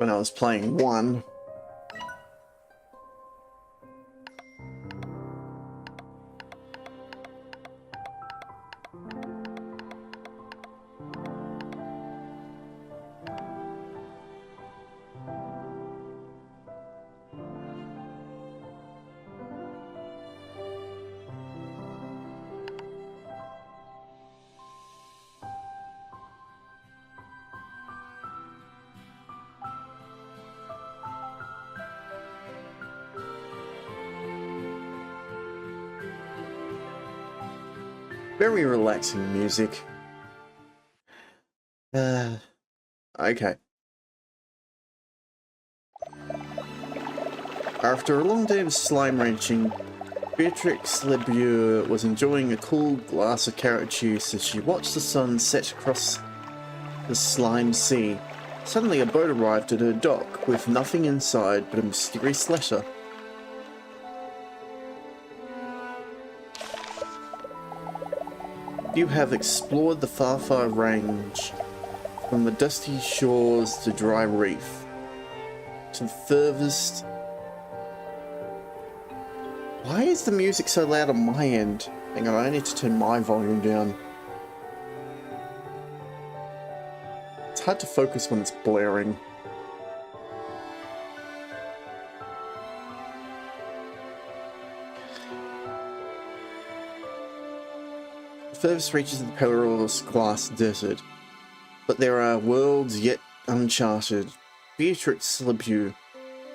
when I was playing 1. Very relaxing music. Okay. After a long day of slime wrenching, Beatrix Lebure was enjoying a cool glass of carrot juice as she watched the sun set across the slime sea. Suddenly a boat arrived at her dock with nothing inside but a mysterious letter. You have explored the far range, from the dusty shores to dry reef, to the furthest... Why is the music so loud on my end? Hang on, I need to turn my volume down. It's hard to focus when it's blaring. The furthest reaches of the perilous glass desert, but there are worlds yet uncharted. Beatrix Lebure,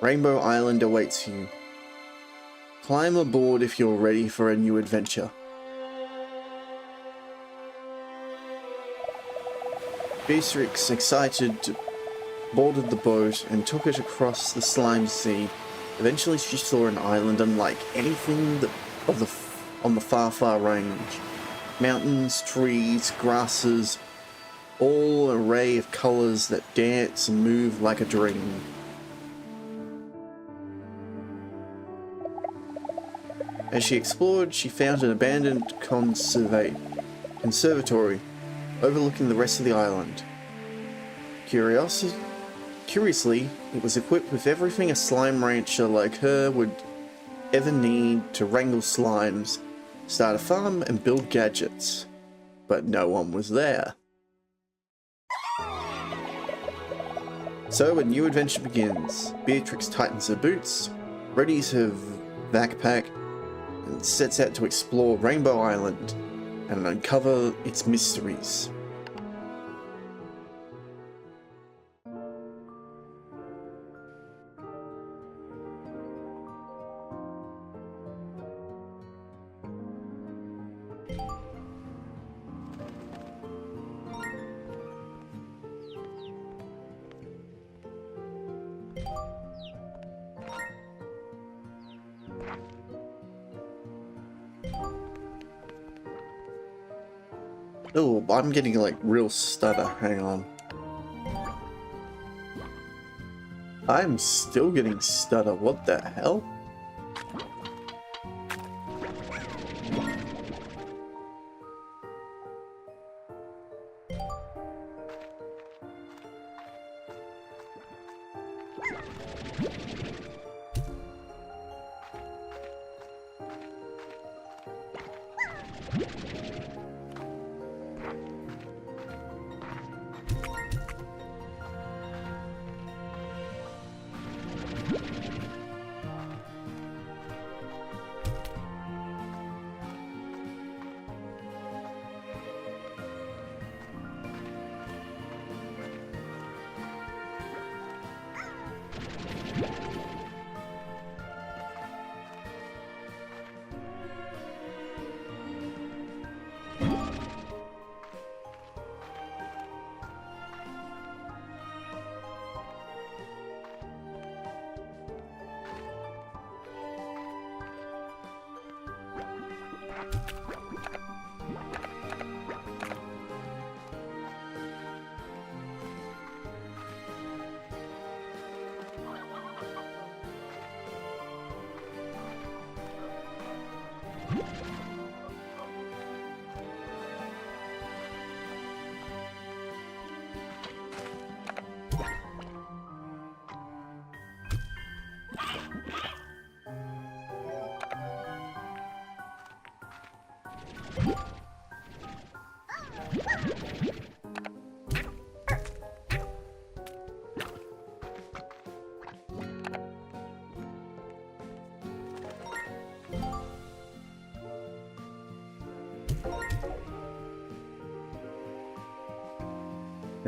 Rainbow Island awaits you. Climb aboard if you're ready for a new adventure. Beatrix, excited, boarded the boat and took it across the slime sea. Eventually she saw an island unlike anything on the far range. Mountains, trees, grasses, all an array of colours that dance and move like a dream. As she explored, she found an abandoned conservatory overlooking the rest of the island. Curiously, it was equipped with everything a slime rancher like her would ever need to wrangle slimes, start a farm, and build gadgets. But no one was there. So a new adventure begins. Beatrix tightens her boots, readies her backpack, and sets out to explore Rainbow Island and uncover its mysteries. Oh, I'm getting like real stutter. Hang on. I'm still getting stutter. What the hell?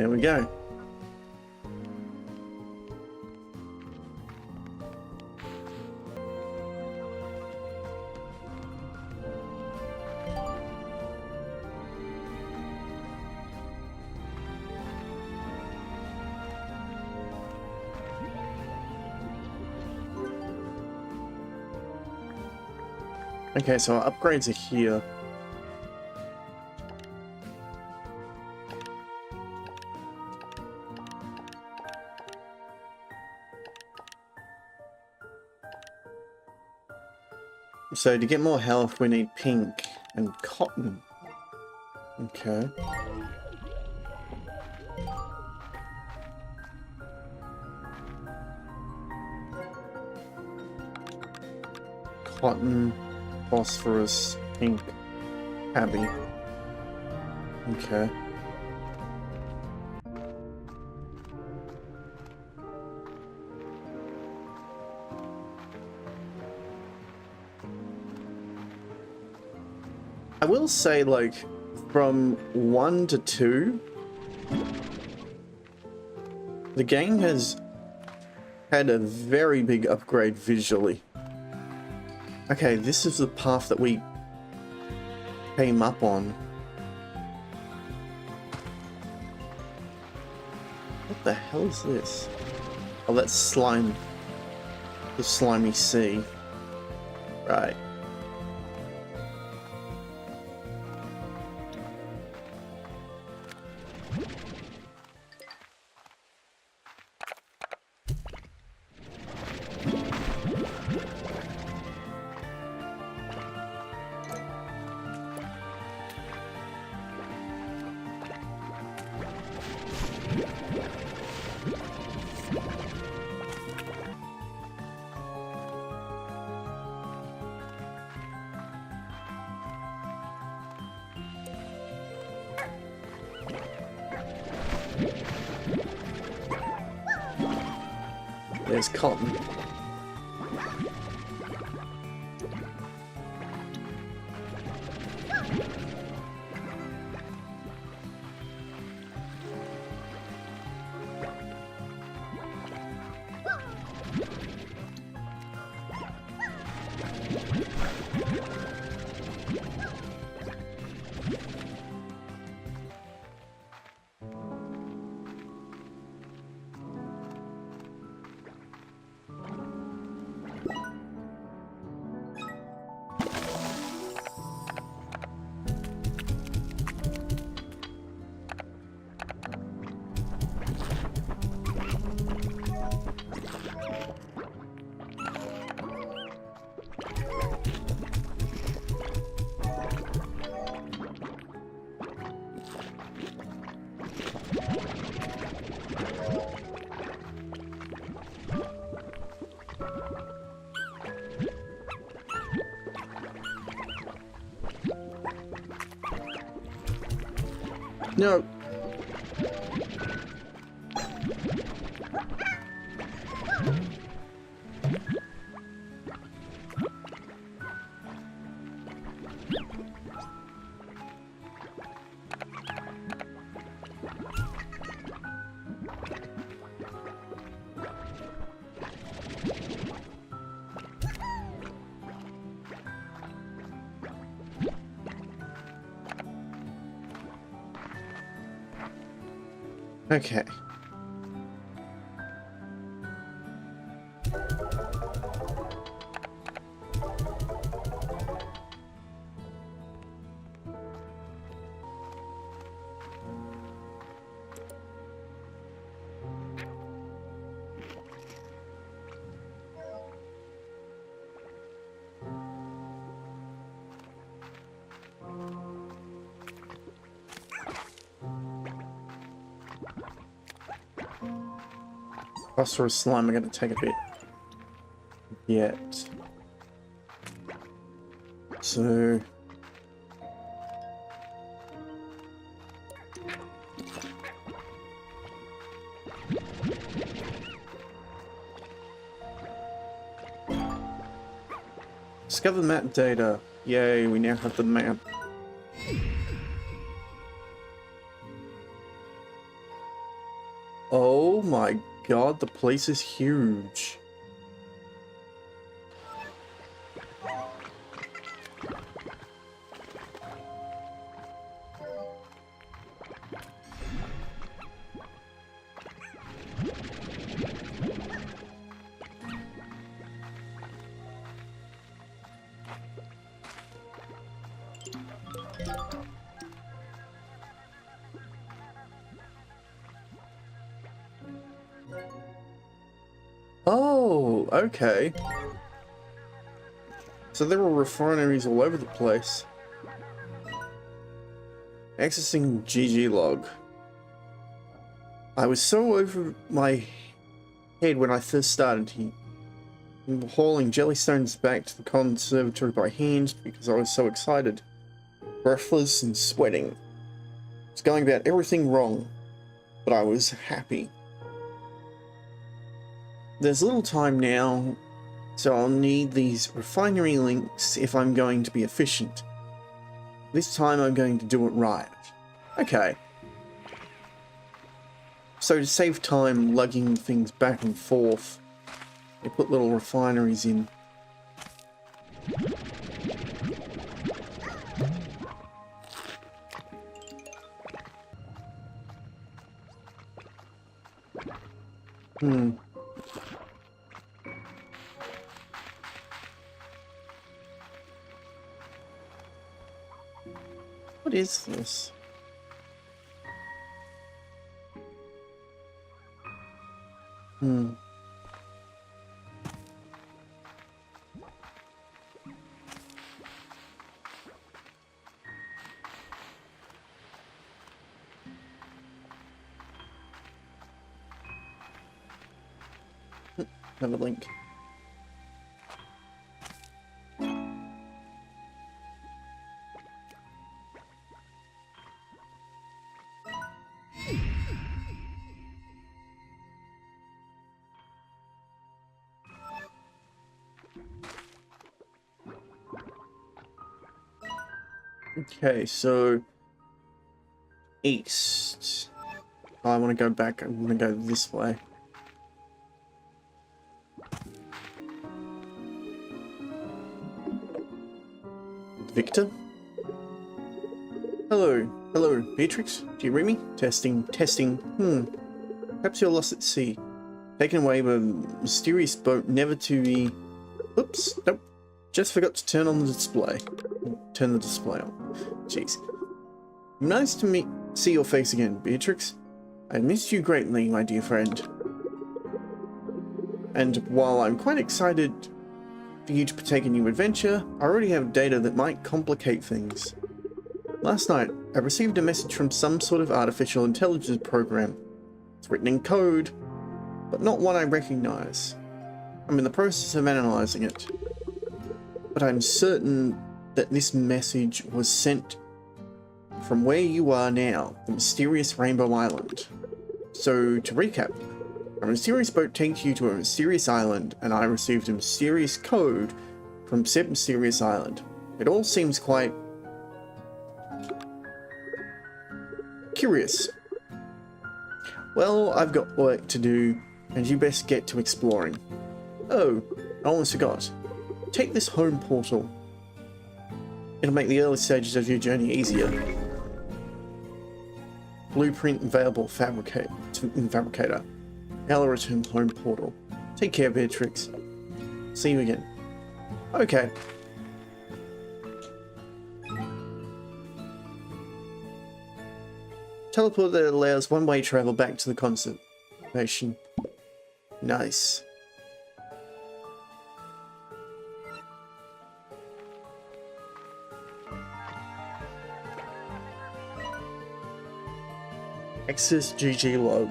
There we go. Okay, so our upgrades are here. So to get more health, we need pink and cotton. Okay. Cotton, phosphorus, pink, Abby. Okay. I will say, like, from 1 to 2, the game has had a very big upgrade visually. Okay, this is the path that we came up on. What the hell is this? Oh, that's slime. The slimy sea. Right. There's cotton. No. Okay. Phosphorus slime are going to take a bit yet. So discover map data. Yay, we now have the map. Oh my god, the place is huge. Oh, okay. So there were refineries all over the place. Accessing GG log. I was so over my head when I first started here, hauling jellystones back to the conservatory by hand because I was so excited, breathless and sweating. I was going about everything wrong, but I was happy. There's little time now, so I'll need these refinery links if I'm going to be efficient. This time I'm going to do it right. Okay. So to save time lugging things back and forth, they put little refineries in. What is this? Another link. Okay, so east. I want to go back. I want to go this way. Victor? Hello. Hello, Beatrix. Do you read me? Testing. Testing. Perhaps you're lost at sea. Taken away by a mysterious boat never to be... Oops. Nope. Just forgot to turn on the display. Turn the display on. Jeez. Nice to see your face again, Beatrix. I missed you greatly, my dear friend. And while I'm quite excited for you to partake in a new adventure, I already have data that might complicate things. Last night, I received a message from some sort of artificial intelligence program. It's written in code, but not one I recognize. I'm in the process of analyzing it. But I'm certain that this message was sent from where you are now, the mysterious Rainbow Island. So, to recap, a mysterious boat takes you to a mysterious island, and I received a mysterious code from said mysterious island. It all seems quite... curious. Well, I've got work to do, and you best get to exploring. Oh, I almost forgot. Take this home portal. It'll make the early stages of your journey easier. Blueprint available fabricator. Now return home portal. Take care, Beatrix. See you again. Okay. Teleport that allows one-way travel back to the conservation. Nice. Access GG log.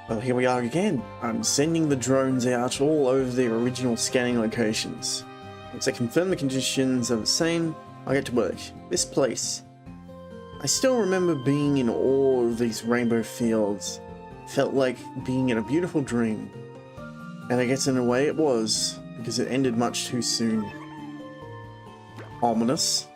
Well, here we are again. I'm sending the drones out all over their original scanning locations. Once I confirm the conditions are the same, I get to work. This place. I still remember being in awe of these rainbow fields. It felt like being in a beautiful dream. And I guess in a way it was, because it ended much too soon. Ominous.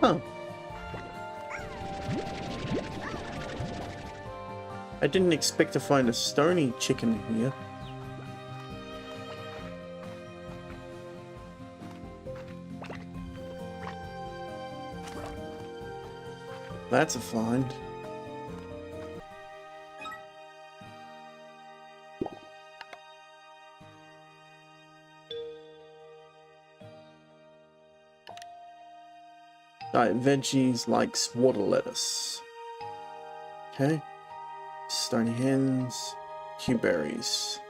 Huh. I didn't expect to find a stony chicken here. That's a find. Diet veggies likes water lettuce. Okay. Stony hens. Q berries.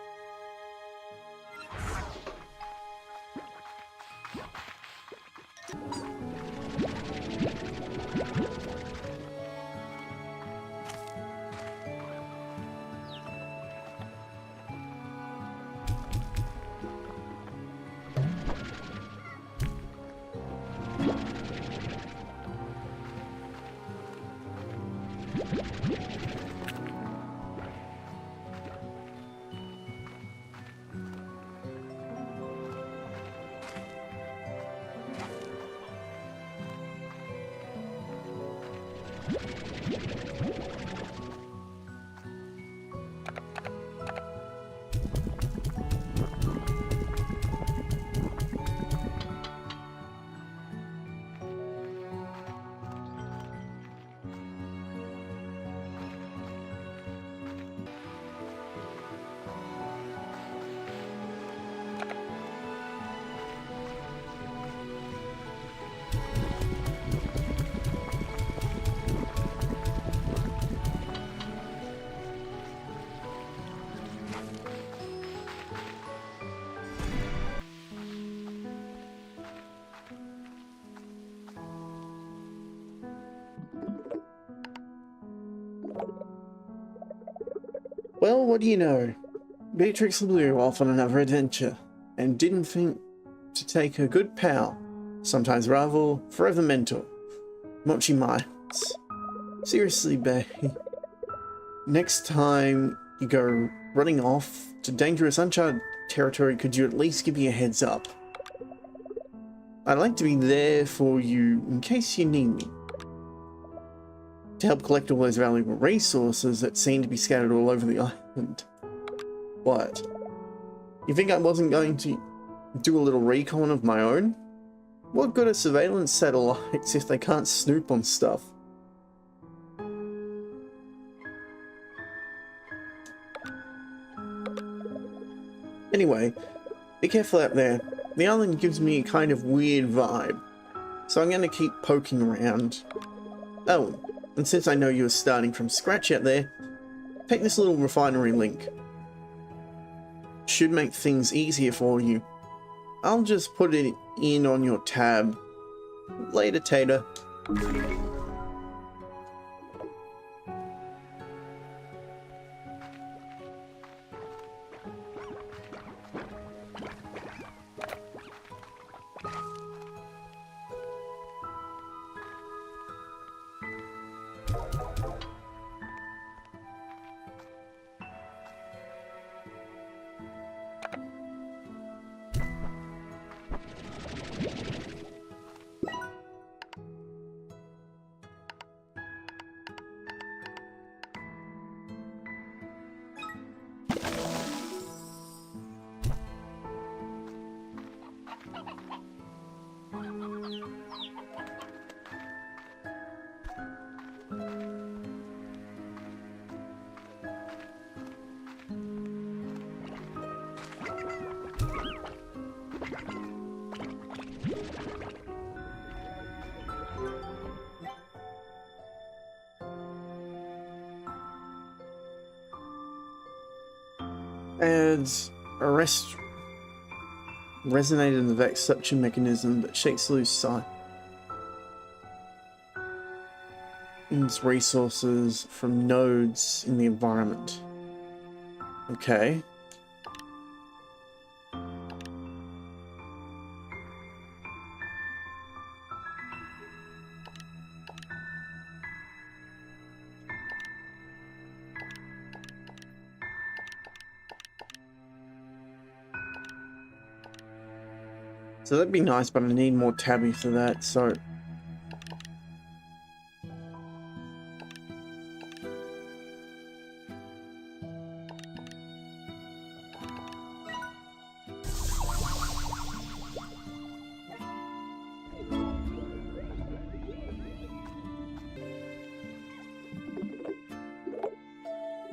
Well, what do you know? Beatrix blew off on another adventure, and didn't think to take her good pal, sometimes rival, forever mentor, Mochi Miles. Seriously, bae. Next time you go running off to dangerous uncharted territory, could you at least give me a heads up? I'd like to be there for you in case you need me. To help collect all those valuable resources that seem to be scattered all over the island. What? You think I wasn't going to do a little recon of my own? What good are surveillance satellites if they can't snoop on stuff? Anyway, be careful out there. The island gives me a kind of weird vibe, so I'm gonna keep poking around. Oh, and since I know you're starting from scratch out there, take this little refinery link. Should make things easier for you. I'll just put it in on your tab. Later, Tater. Adds arrest resonated in the Vex suction mechanism that shakes loose signs resources from nodes in the environment. Okay. So that'd be nice, but I need more tabby for that, so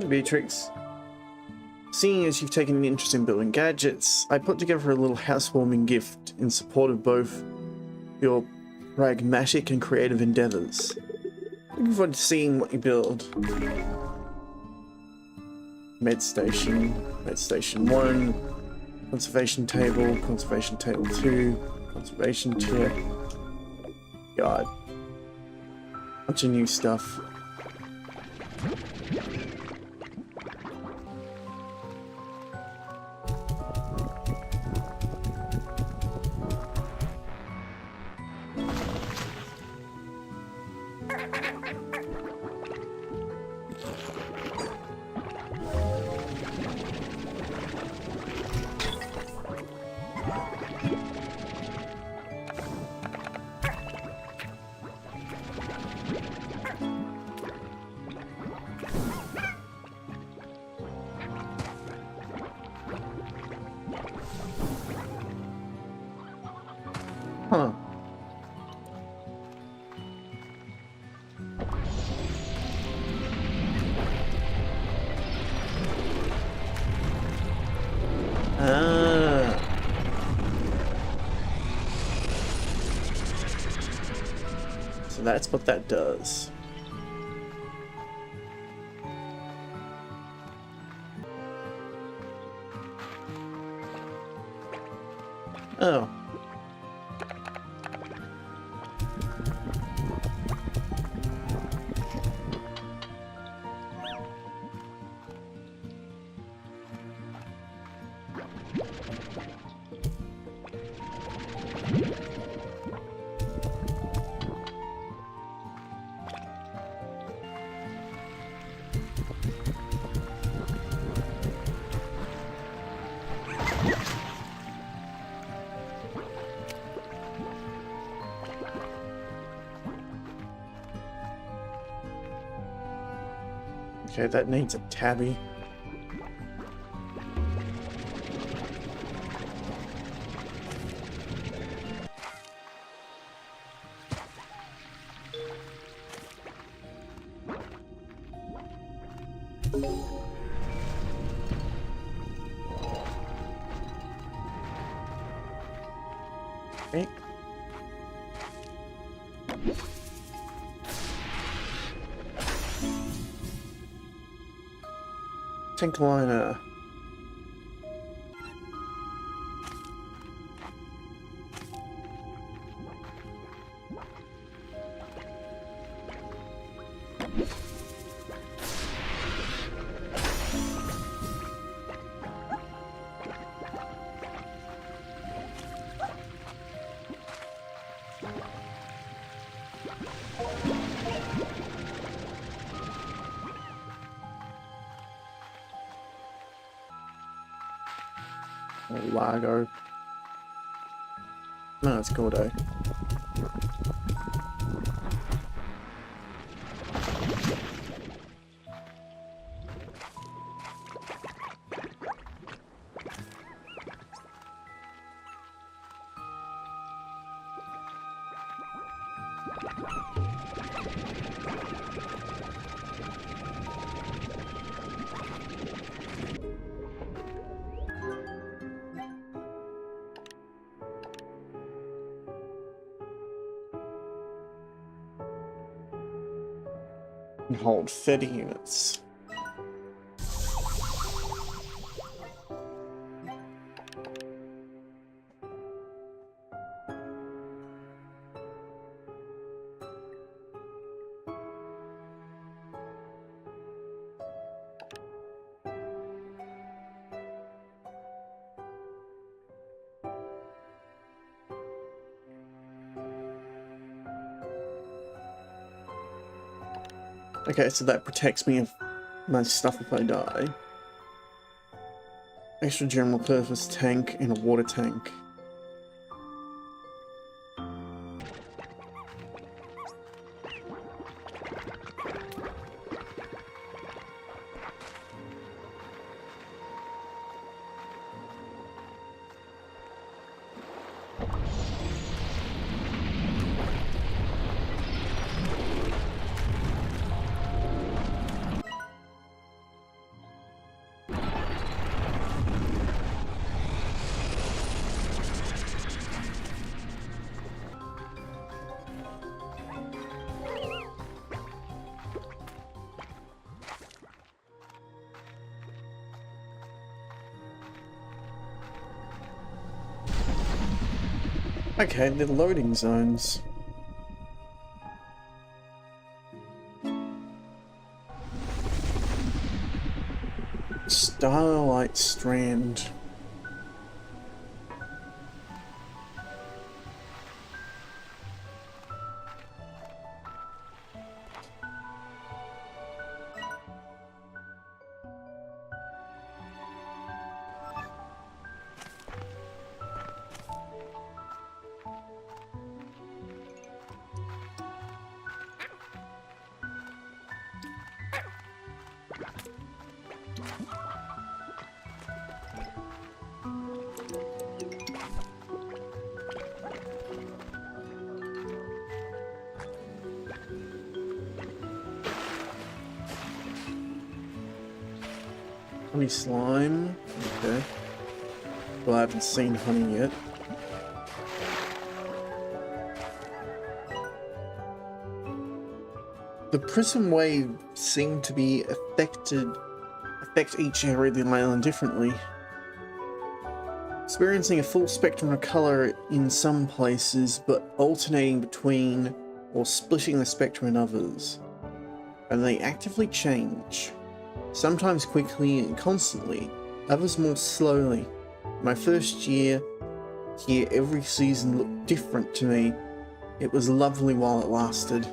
Beatrix. Seeing as you've taken an interest in building gadgets, I put together a little housewarming gift in support of both your pragmatic and creative endeavors. Looking forward to seeing what you build. Med Station 1, Conservation Table 2, Conservation Chair. God. Bunch of new stuff. Huh. So that's what that does. Oh. Okay, that needs a tabby. Okay. Tinkliner. Largo. No, it's Gordo. And hold 30 units. Okay, so that protects me of my stuff if I die. Extra general purpose tank and a water tank. Okay, the loading zones. Starlight Strand. Honey slime. Okay. Well, I haven't seen honey yet. The prism wave seemed to be affect each area of the island differently. Experiencing a full spectrum of colour in some places, but alternating between or splitting the spectrum in others. And they actively change. Sometimes quickly and constantly, others more slowly. My first year here, every season looked different to me. It was lovely while it lasted.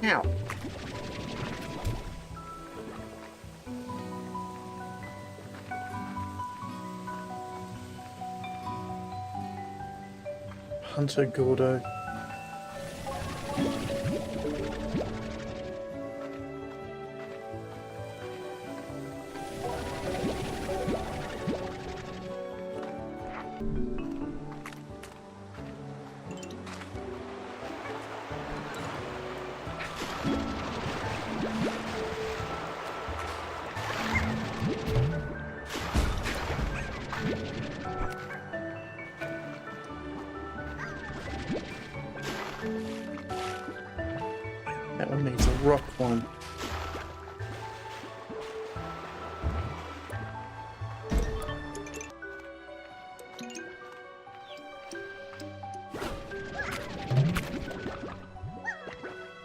Ow. Hunter Gordo. That one needs a rock one.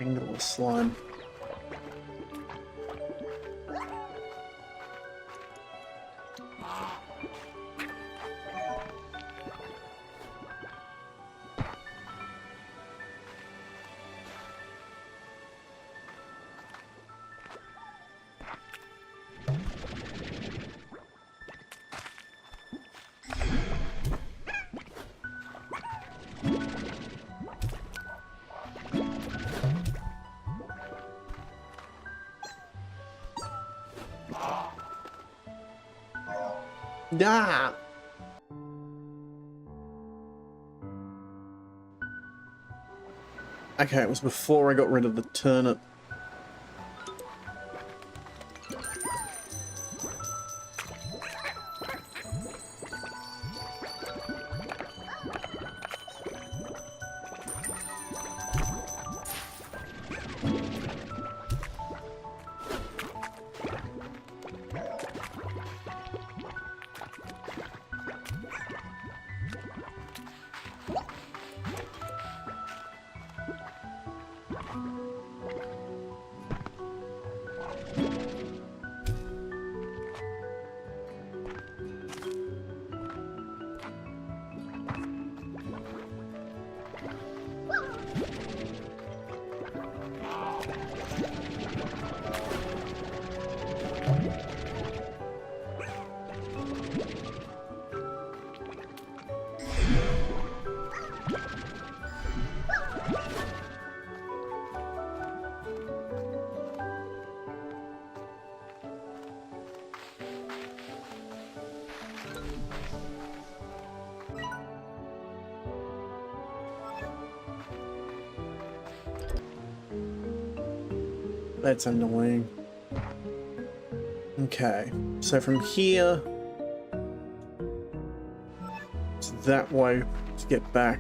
Angle slime. Ah! Okay, it was before I got rid of the turnip. That's annoying. Okay, so from here, it's that way to get back.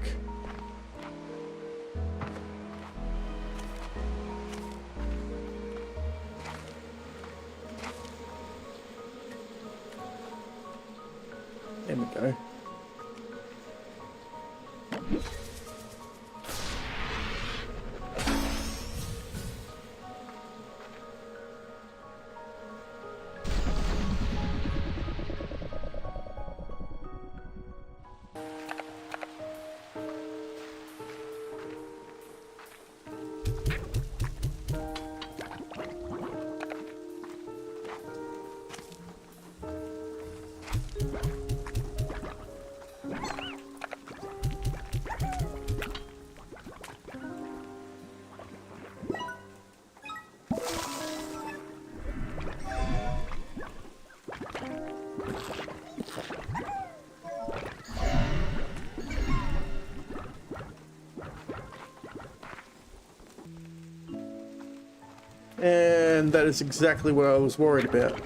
There we go. And that is exactly what I was worried about.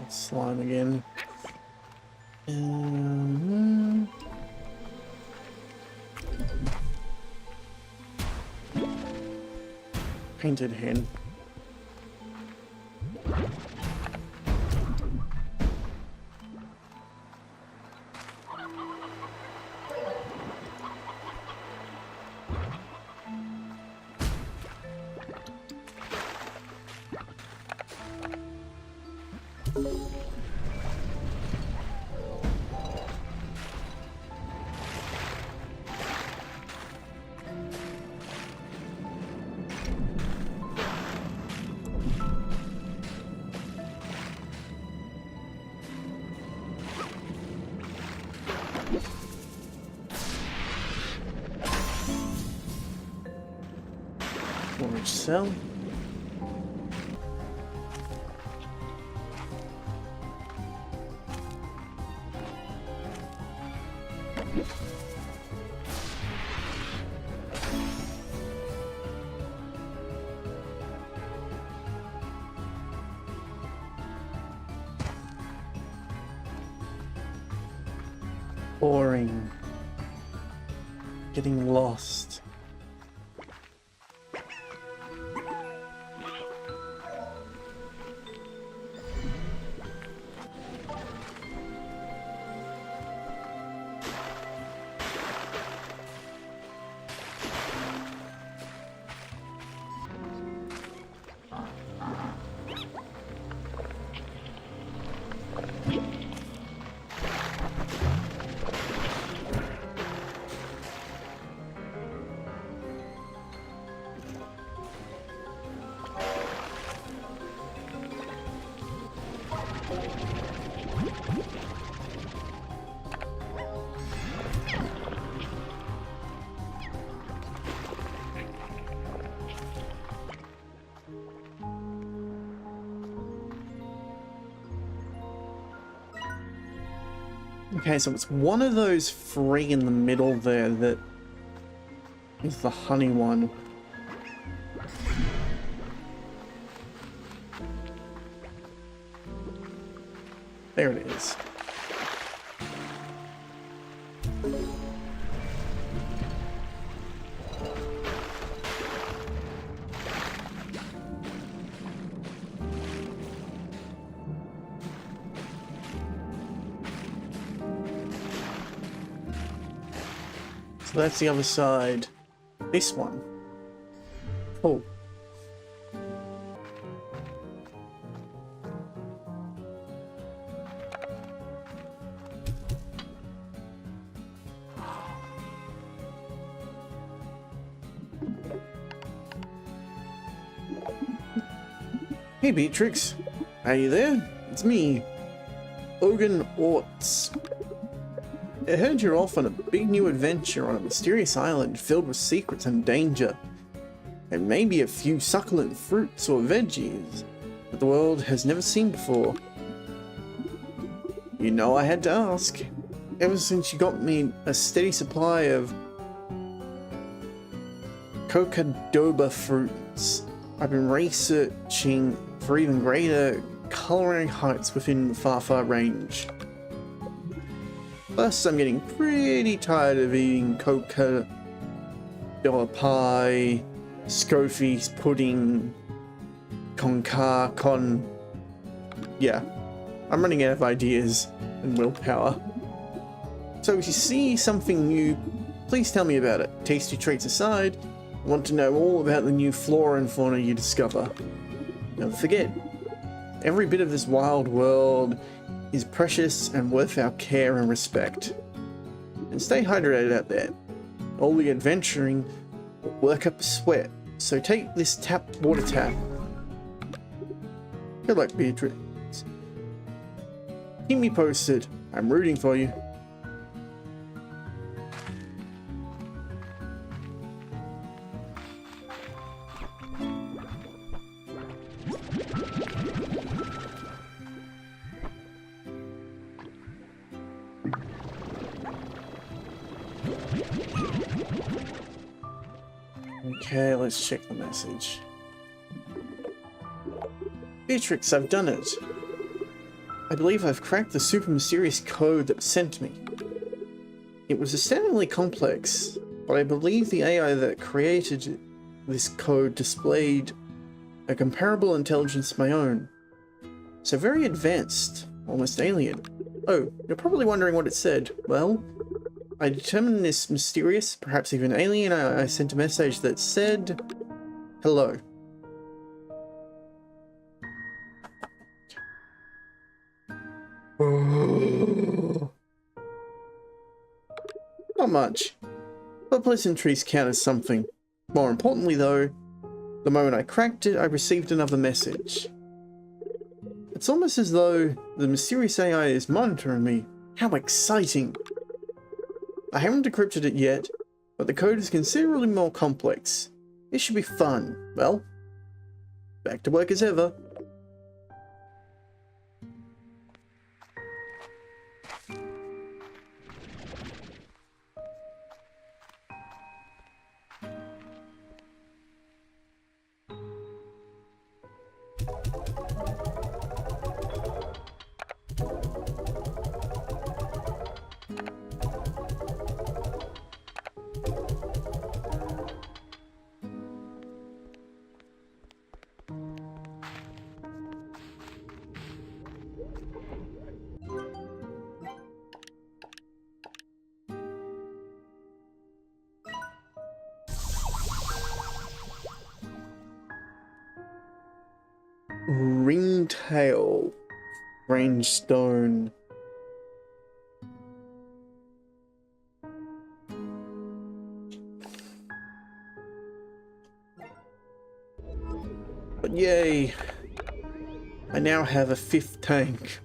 Slime again. Painted hen. Orange cell. Boring. Getting lost. Okay, so it's one of those three in the middle there that is the honey one. There it is. So that's the other side. This one. Oh. Hey Beatrix, are you there? It's me, Ogun Orts. I heard you're off on a big new adventure on a mysterious island filled with secrets and danger, and maybe a few succulent fruits or veggies that the world has never seen before. You know I had to ask. Ever since you got me a steady supply of Cocadoba fruits, I've been researching for even greater culinary heights within the far range. Plus, I'm getting pretty tired of eating Cocadoba pie, Scofie's pudding, yeah, I'm running out of ideas and willpower. So if you see something new, please tell me about it. Tasty treats aside, I want to know all about the new flora and fauna you discover. Don't forget, every bit of this wild world is precious and worth our care and respect. And stay hydrated out there. All the adventuring will work up a sweat, so take this water tap. Good luck, Beatrix. Keep me posted. I'm rooting for you. Okay, let's check the message. Beatrix, I've done it. I believe I've cracked the super mysterious code that was sent to me. It was astoundingly complex, but I believe the AI that created this code displayed a comparable intelligence to my own. So very advanced, almost alien. Oh, you're probably wondering what it said. Well, I determined this mysterious, perhaps even alien AI sent a message that said, hello. Not much, but pleasantries count as something. More importantly though, the moment I cracked it, I received another message. It's almost as though the mysterious AI is monitoring me. How exciting! I haven't decrypted it yet, but the code is considerably more complex. It should be fun. Well, back to work as ever. Ringtail, range stone. But yay, I now have a 5th tank.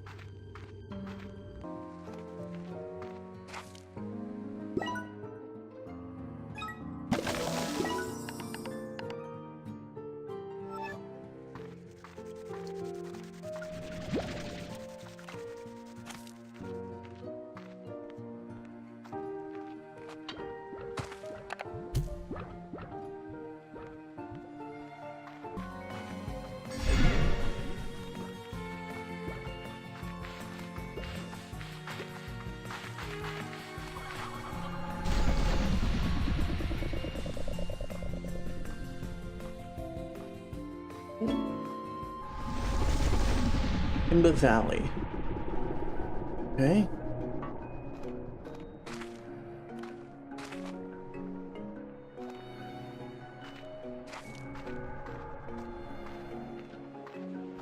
Timber Valley. Okay.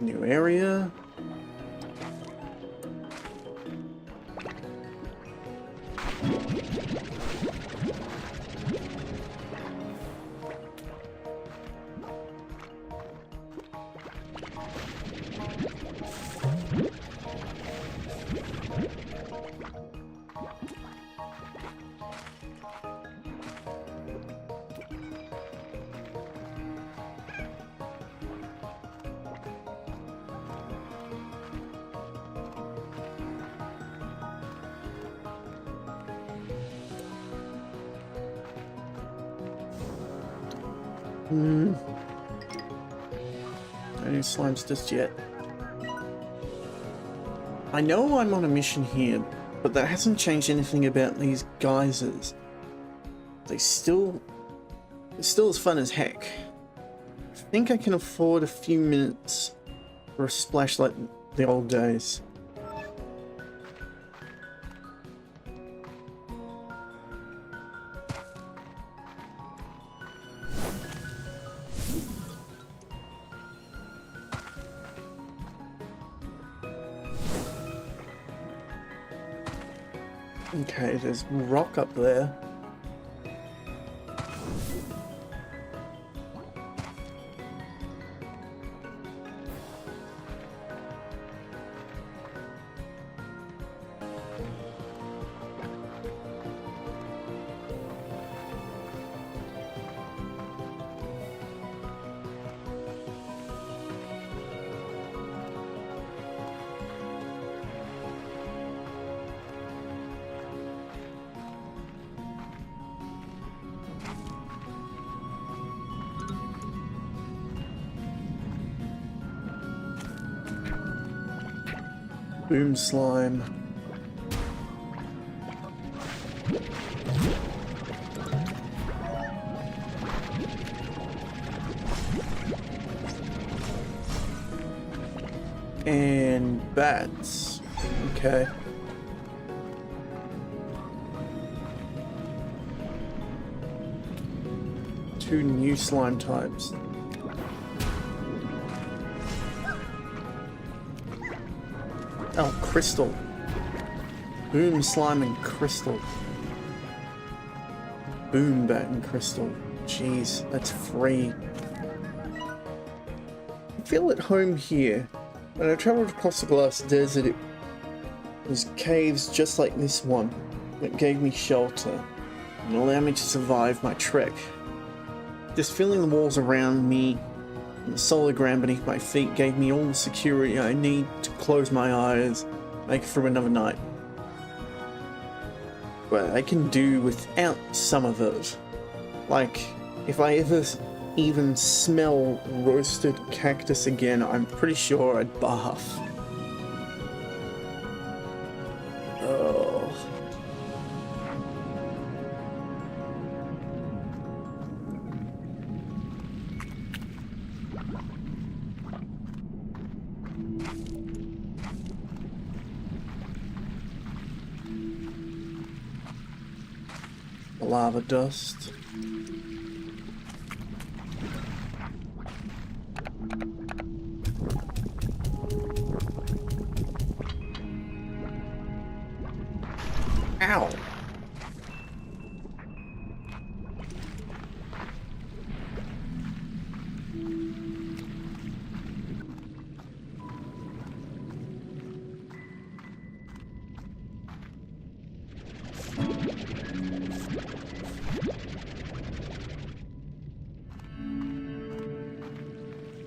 New area. No new slimes just yet. I know I'm on a mission here, but that hasn't changed anything about these geysers. They're still as fun as heck. I think I can afford a few minutes for a splash like the old days. Okay, there's rock up there. Boom slime. And bats. Okay. Two new slime types. Oh, crystal. Boom slime and crystal. Boom bat and crystal. Jeez, that's free. I feel at home here. When I traveled across the glass desert, it was caves just like this one that gave me shelter and allowed me to survive my trek. Just feeling the walls around me and the solid ground beneath my feet gave me all the security I need to close my eyes, make it through another night. But I can do without some of it. Like, if I ever even smell roasted cactus again, I'm pretty sure I'd barf. Oh. Lava dust. Ow.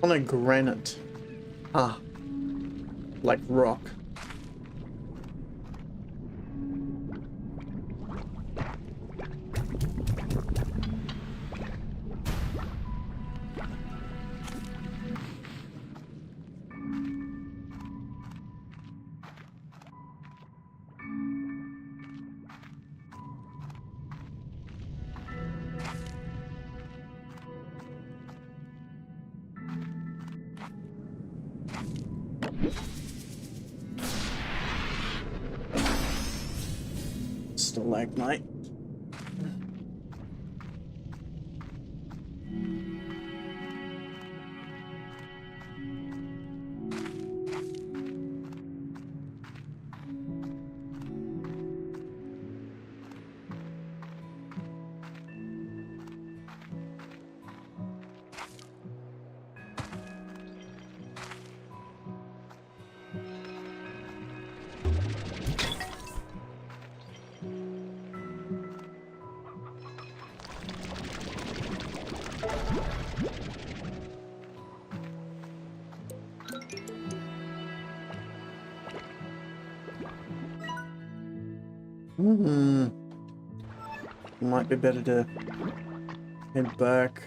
On a granite. Ah. Like rock. Stalagmite. Might be better to head back.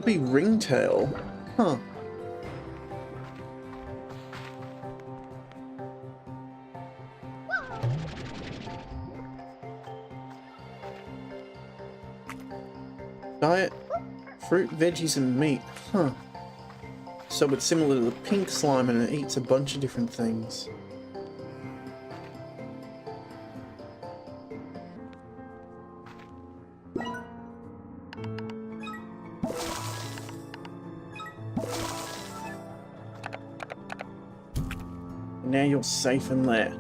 Be ringtail. Huh. Diet, fruit, veggies, and meat. Huh. So it's similar to the pink slime and it eats a bunch of different things. Now you're safe in there.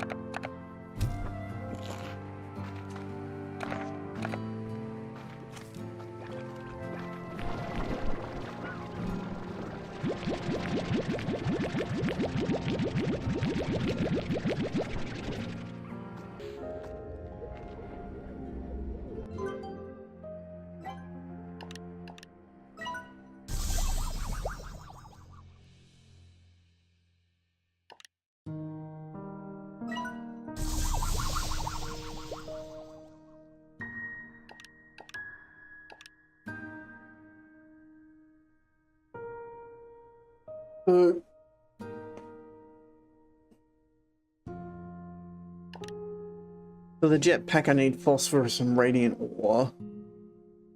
For the jetpack, I need phosphorus and radiant ore.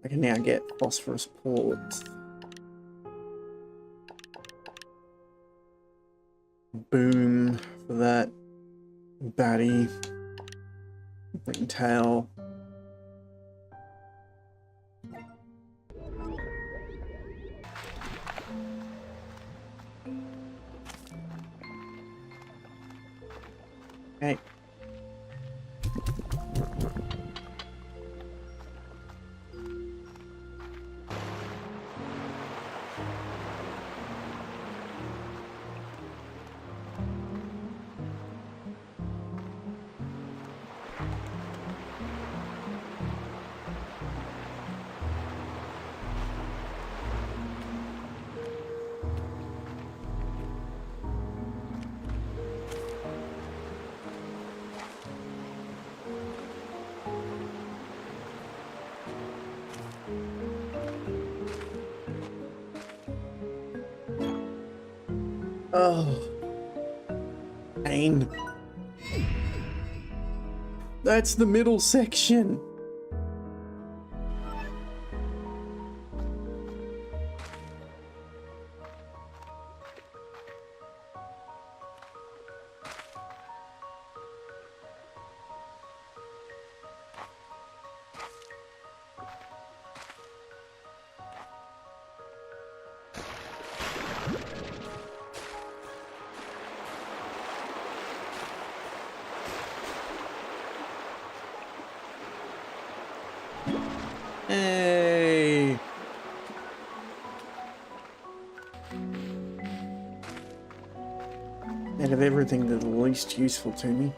I can now get phosphorus ports. Boom for that. Batty. Ringtail. Okay. Oh, pain. That's the middle section. Hey. Out of everything, they're the least useful to me.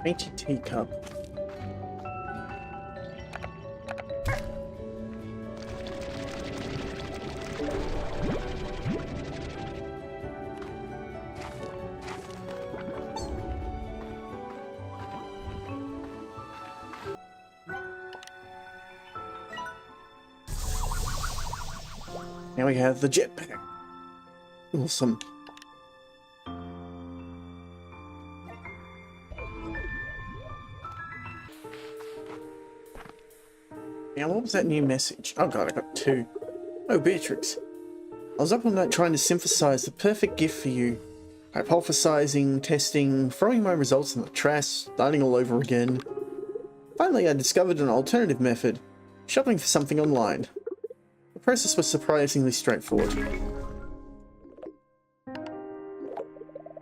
Painted teacup. Now we have the jetpack. Awesome. Now, what was that new message? Oh god, I got two. Oh, Beatrix. I was up all night trying to synthesize the perfect gift for you. Hypothesizing, testing, throwing my results in the trash, starting all over again. Finally, I discovered an alternative method. Shopping for something online. The process was surprisingly straightforward.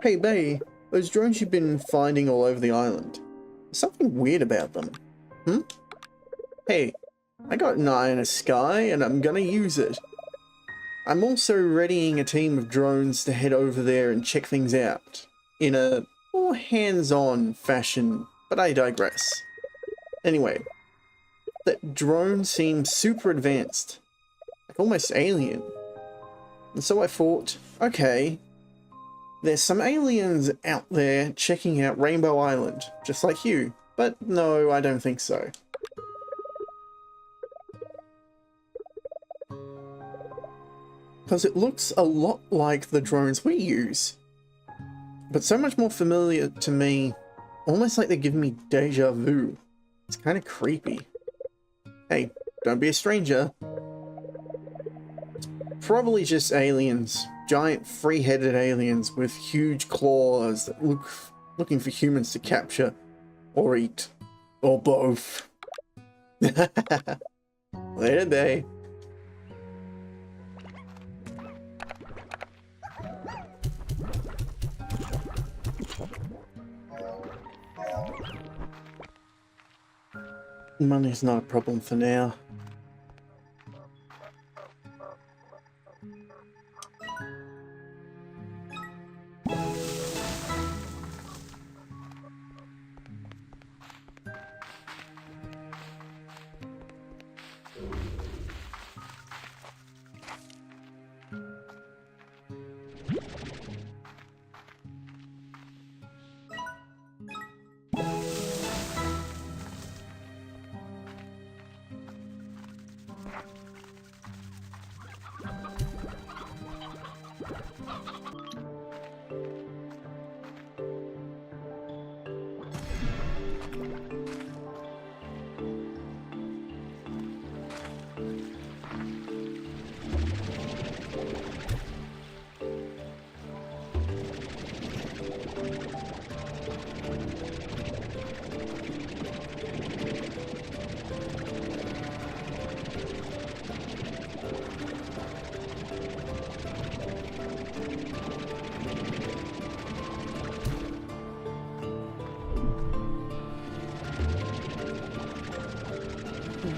Hey, Bay, those drones you've been finding all over the island. There's something weird about them. Hey, I got an eye in the sky and I'm gonna use it. I'm also readying a team of drones to head over there and check things out. In a more hands-on fashion, but I digress. Anyway, that drone seemed super advanced. Like almost alien. And so I thought, okay, there's some aliens out there checking out Rainbow Island, just like you. But no, I don't think so. Because it looks a lot like the drones we use. But so much more familiar to me, almost like they're giving me deja vu. It's kind of creepy. Hey, don't be a stranger. Probably just aliens. Giant three-headed aliens with huge claws that looking for humans to capture or eat. Or both. Later day. Money's not a problem for now.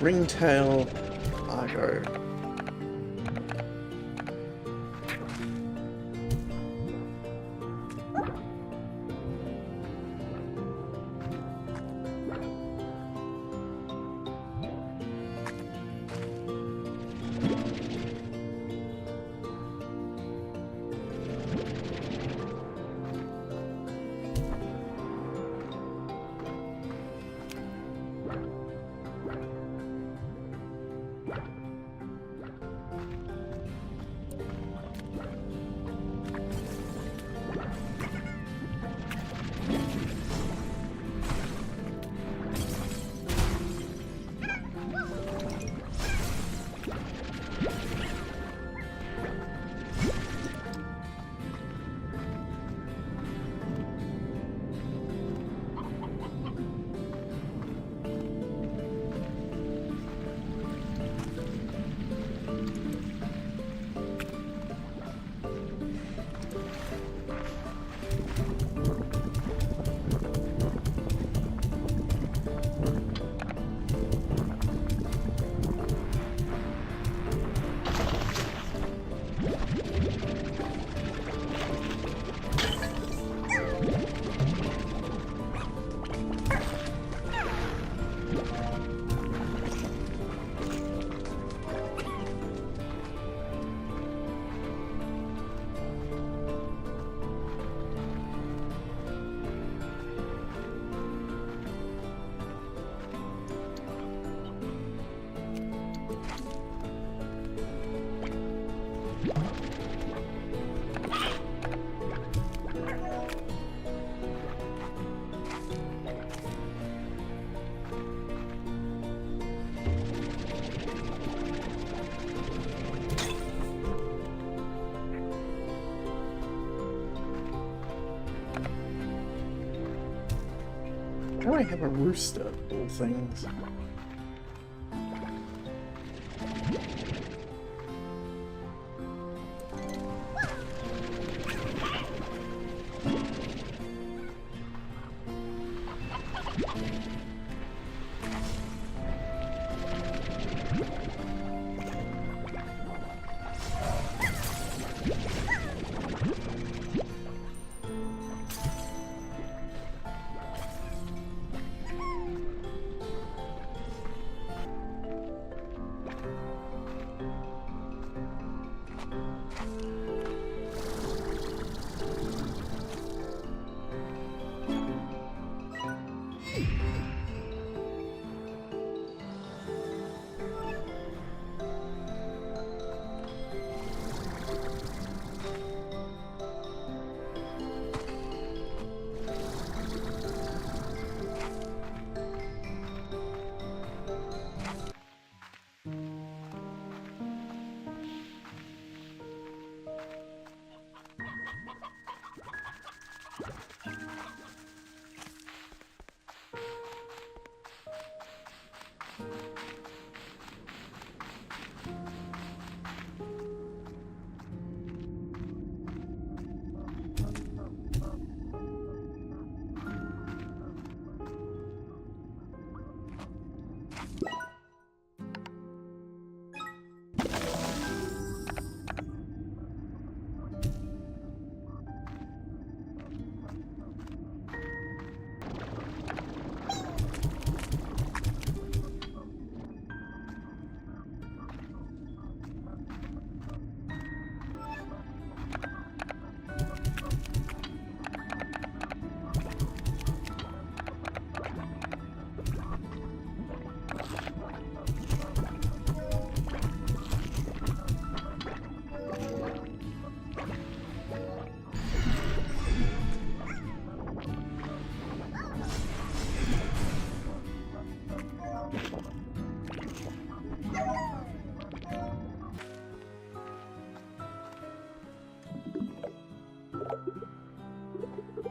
Ringtail Argo. Why do I have a rooster of all things?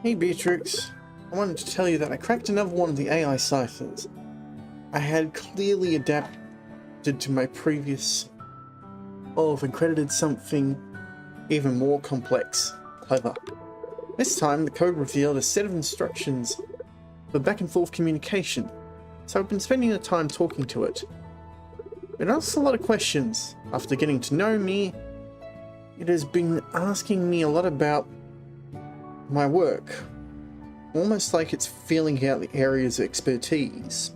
Hey Beatrix, I wanted to tell you that I cracked another one of the AI ciphers. I had clearly adapted to my previous and credited something even more complex, clever. This time the code revealed a set of instructions for back and forth communication, so I've been spending the time talking to it. It asks a lot of questions. After getting to know me, it has been asking me a lot about my work, almost like it's feeling out the areas of expertise.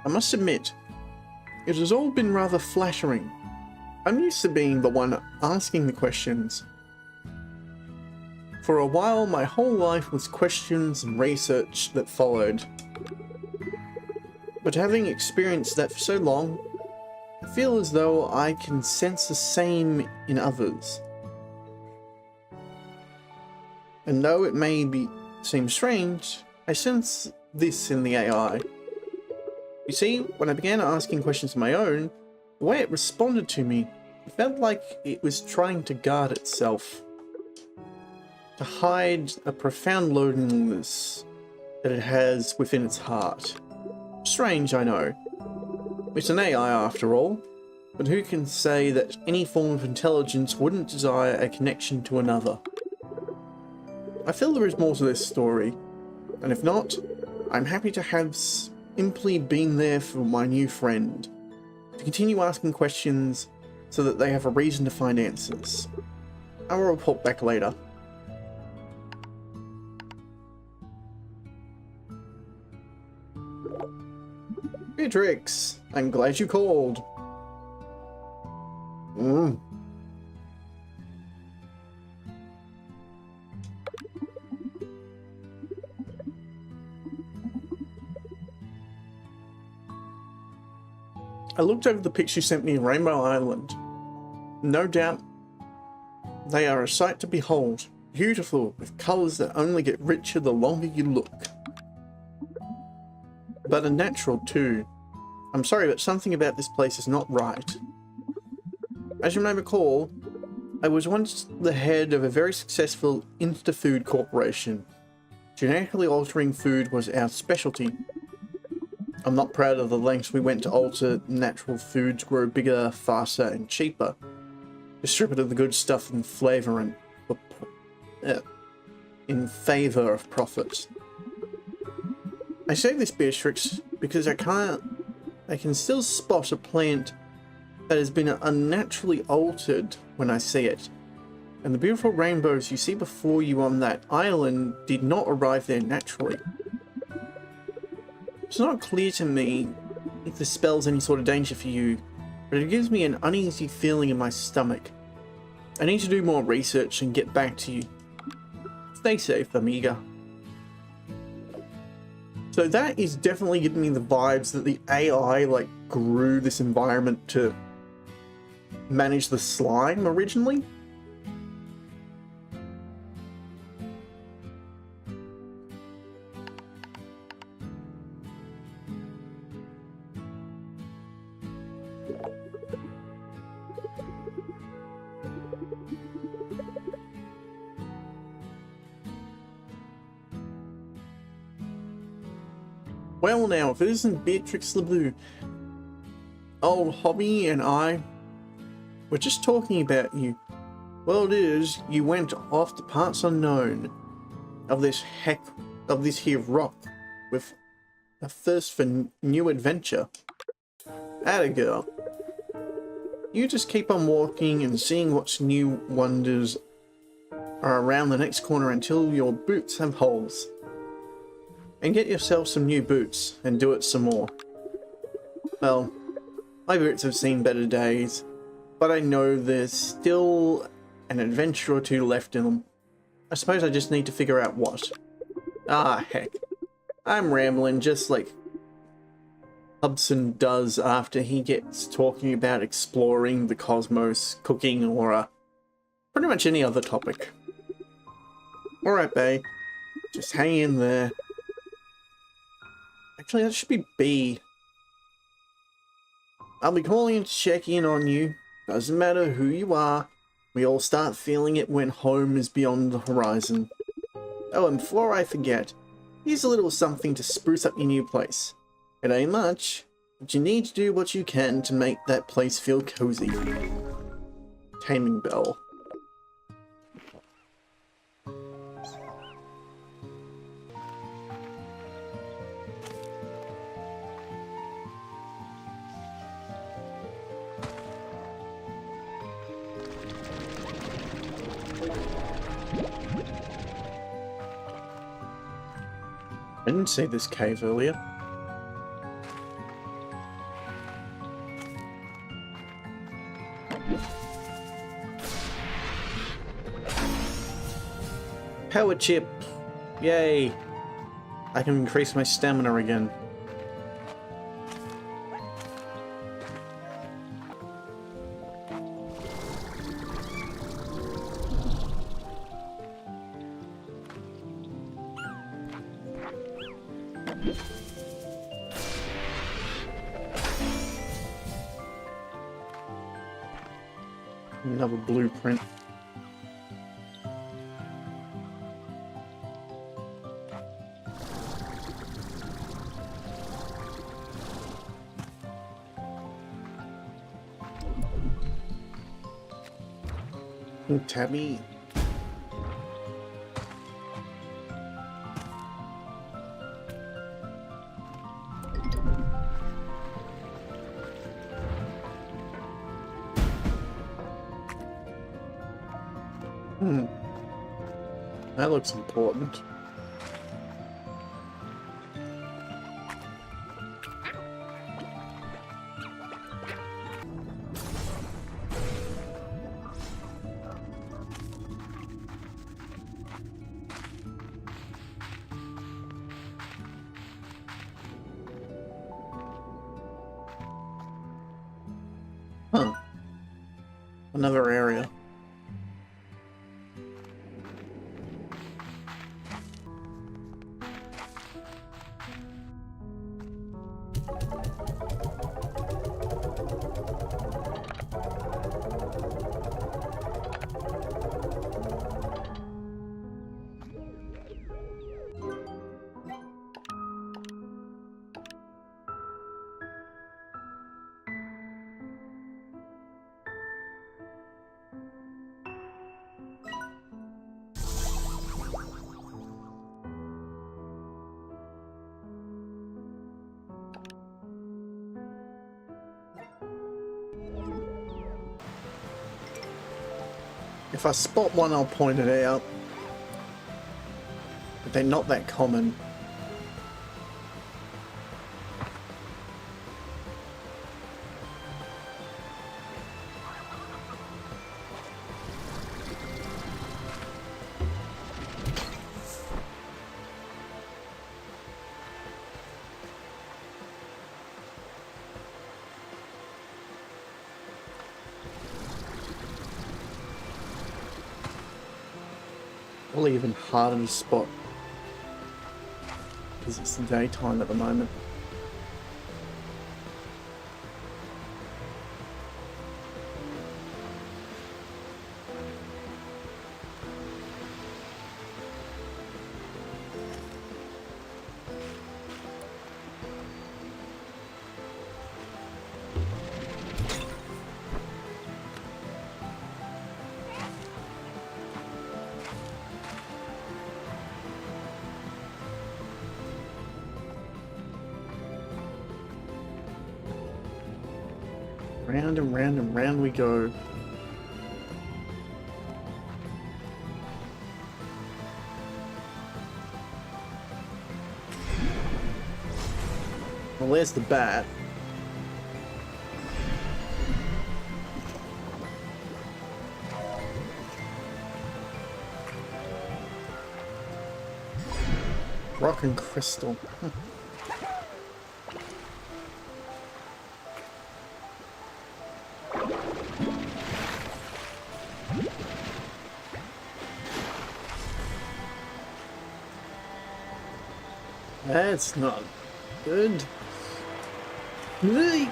I must admit, it has all been rather flattering. I'm used to being the one asking the questions. For a while, my whole life was questions and research that followed. But having experienced that for so long, I feel as though I can sense the same in others. And though it may seem strange, I sense this in the AI. You see, when I began asking questions of my own, the way it responded to me, it felt like it was trying to guard itself, to hide a profound loneliness that it has within its heart. Strange, I know. It's an AI after all, but who can say that any form of intelligence wouldn't desire a connection to another? I feel there is more to this story, and if not, I'm happy to have simply been there for my new friend, to continue asking questions so that they have a reason to find answers. I will report back later. Beatrix, I'm glad you called. I looked over the pics you sent me of Rainbow Island. No doubt they are a sight to behold. Beautiful, with colours that only get richer the longer you look. But unnatural too. I'm sorry, but something about this place is not right. As you may recall, I was once the head of a very successful Instafood corporation. Genetically altering food was our specialty. I'm not proud of the lengths we went to alter natural food to grow bigger, faster, and cheaper. To strip it of the good stuff and flavour and in favour of profit. I say this, Beatrix, because I can still spot a plant that has been unnaturally altered when I see it. And the beautiful rainbows you see before you on that island did not arrive there naturally. It's not clear to me if this spells any sort of danger for you, but it gives me an uneasy feeling in my stomach. I need to do more research and get back to you. Stay safe, Amiga. So that is definitely giving me the vibes that the AI like grew this environment to manage the slime originally. Well now, if it isn't Beatrix LeBlue, old Hobby and I were just talking about you. Well, it is, you went off to parts unknown of this here rock with a thirst for new adventure. Atta girl. You just keep on walking and seeing what's new wonders are around the next corner until your boots have holes. And get yourself some new boots, and do it some more. Well, my boots have seen better days, but I know there's still an adventure or two left in them. I suppose I just need to figure out what. Ah, heck. I'm rambling just like Hudson does after he gets talking about exploring the cosmos, cooking, or pretty much any other topic. Alright, bae. Just hang in there. Actually, that should be B. I'll be calling in to check in on you. Doesn't matter who you are. We all start feeling it when home is beyond the horizon. Oh, and before I forget, here's a little something to spruce up your new place. It ain't much, but you need to do what you can to make that place feel cozy. Taming Bell. I didn't see this cave earlier. Power chip! Yay! I can increase my stamina again. Another blueprint. Tabby. That looks important. Another area. If I spot one, I'll point it out. But they're not that common. Probably even harder to spot because it's the daytime at the moment. Round and round and round we go. Well, there's the bat. Rock and crystal. That's not good. Really?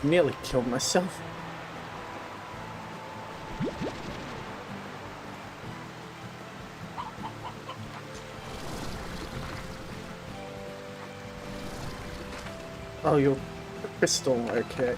Nearly killed myself. Oh, you're a crystal, okay.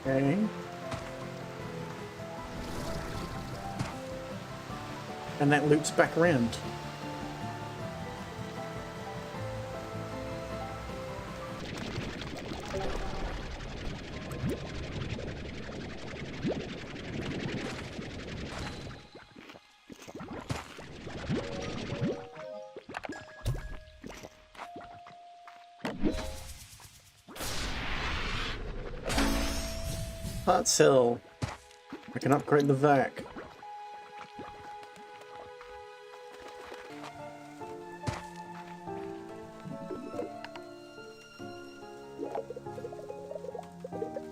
Okay. And that loops back around. Part cell. I can upgrade the vac.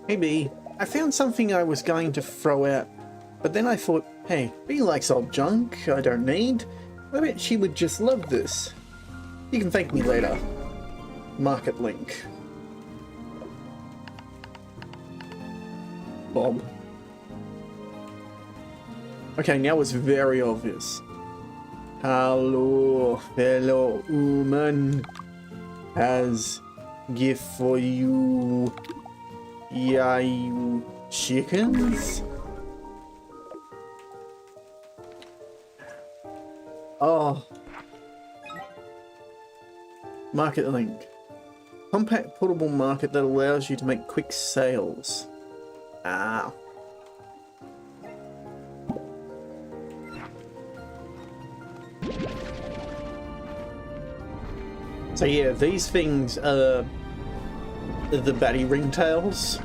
Hey Bee, I found something I was going to throw out, but then I thought, hey, Bee likes old junk I don't need. I bet she would just love this. You can thank me later. Market link. Bob. Okay, now it's very obvious. Hello, fellow human. Has gift for you. Yeah, you chickens? Oh. Market link. Compact portable market that allows you to make quick sales. Ah. So yeah, these things are the batty ringtails.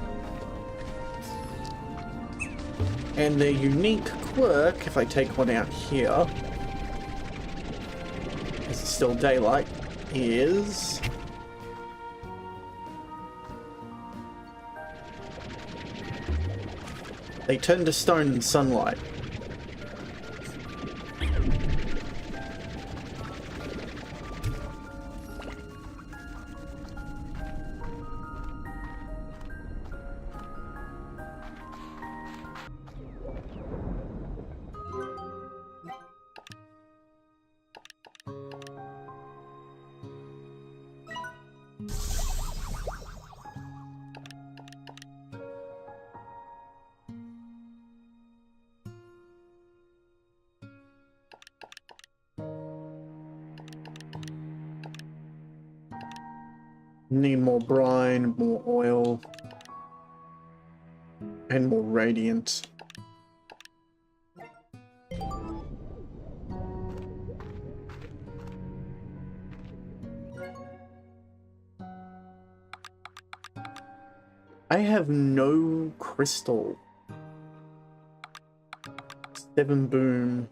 And their unique quirk, if I take one out here, because it's still daylight, is... they turn to stone in sunlight. Need more brine, more oil, and more radiant. I have no crystal. 7 boom.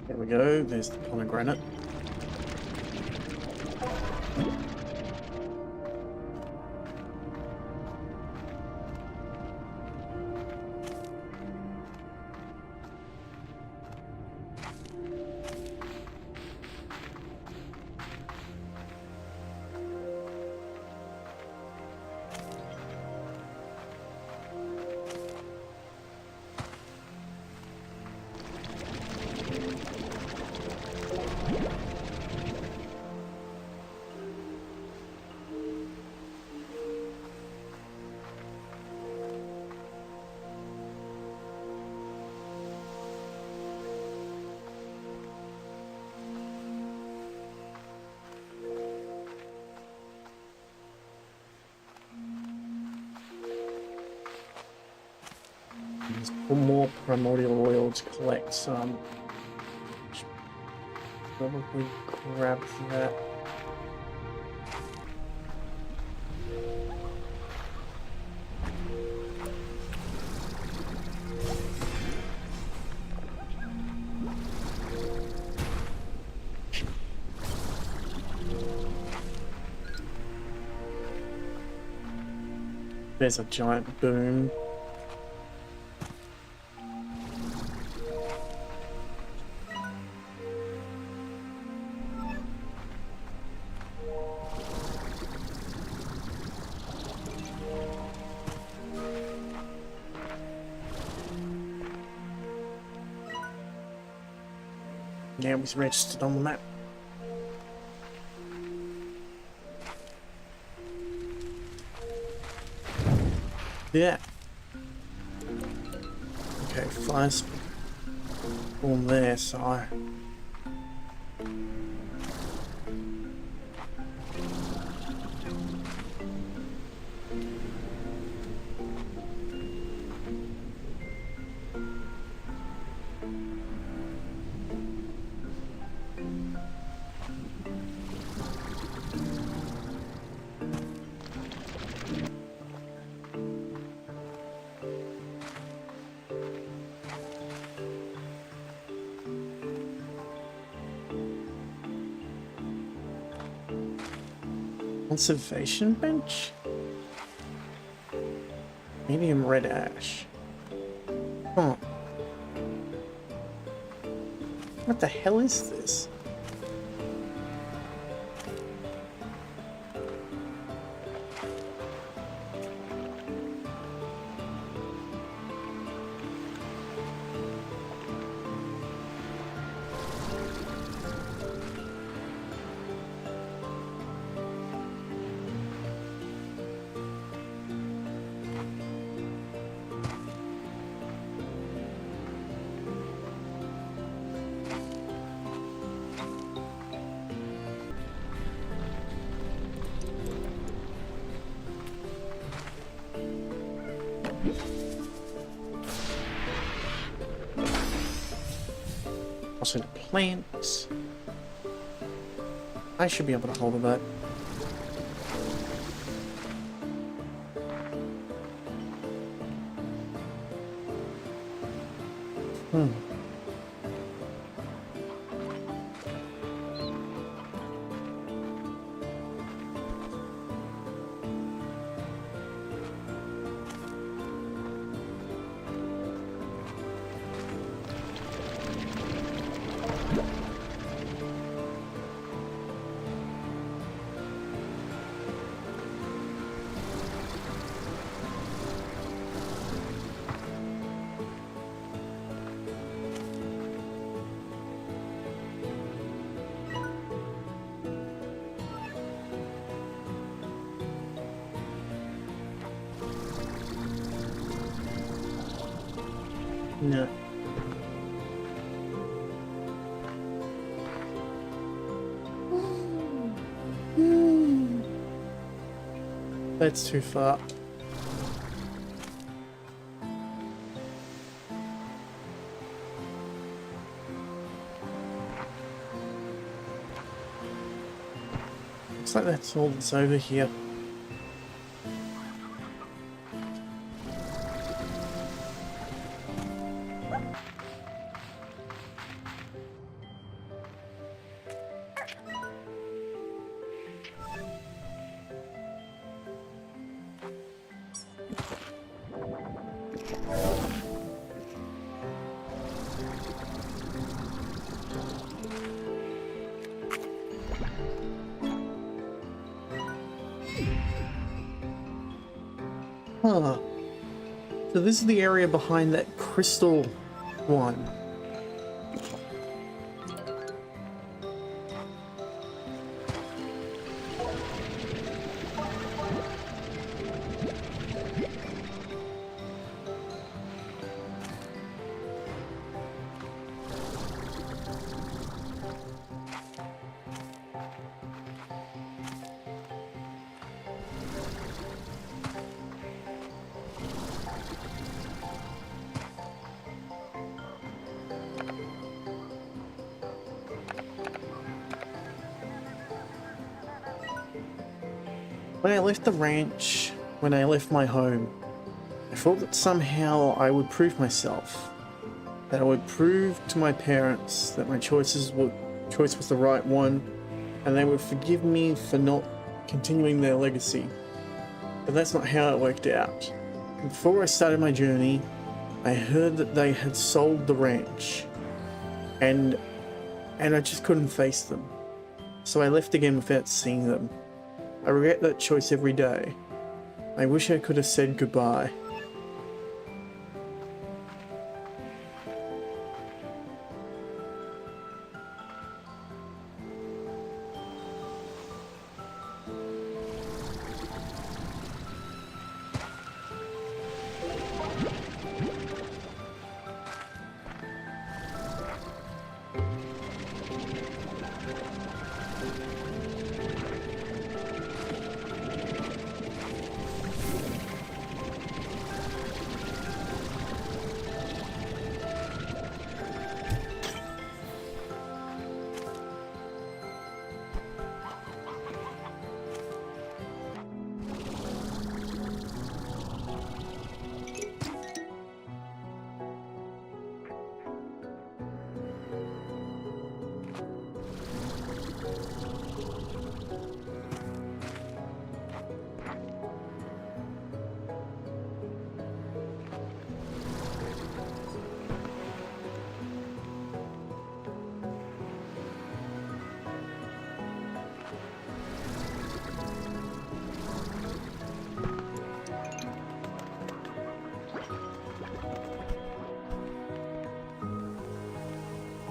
There we go, there's the pomegranate. Let's pull more primordial oil to collect some. Probably grab that. There's a giant boom. Yeah, it was registered on the map. Yeah. Okay, fire spawn there, so I... Conservation bench? Medium red ash. Huh. What the hell is this? Also the plant. I should be able to hold that. No. That's too far. Looks like that's all that's over here. Huh. So this is the area behind that crystal one. When I left the ranch, when I left my home, I thought that somehow I would prove myself. That I would prove to my parents that my choice was the right one, and they would forgive me for not continuing their legacy. But that's not how it worked out. Before I started my journey, I heard that they had sold the ranch, and I just couldn't face them. So I left again without seeing them. I regret that choice every day. I wish I could have said goodbye.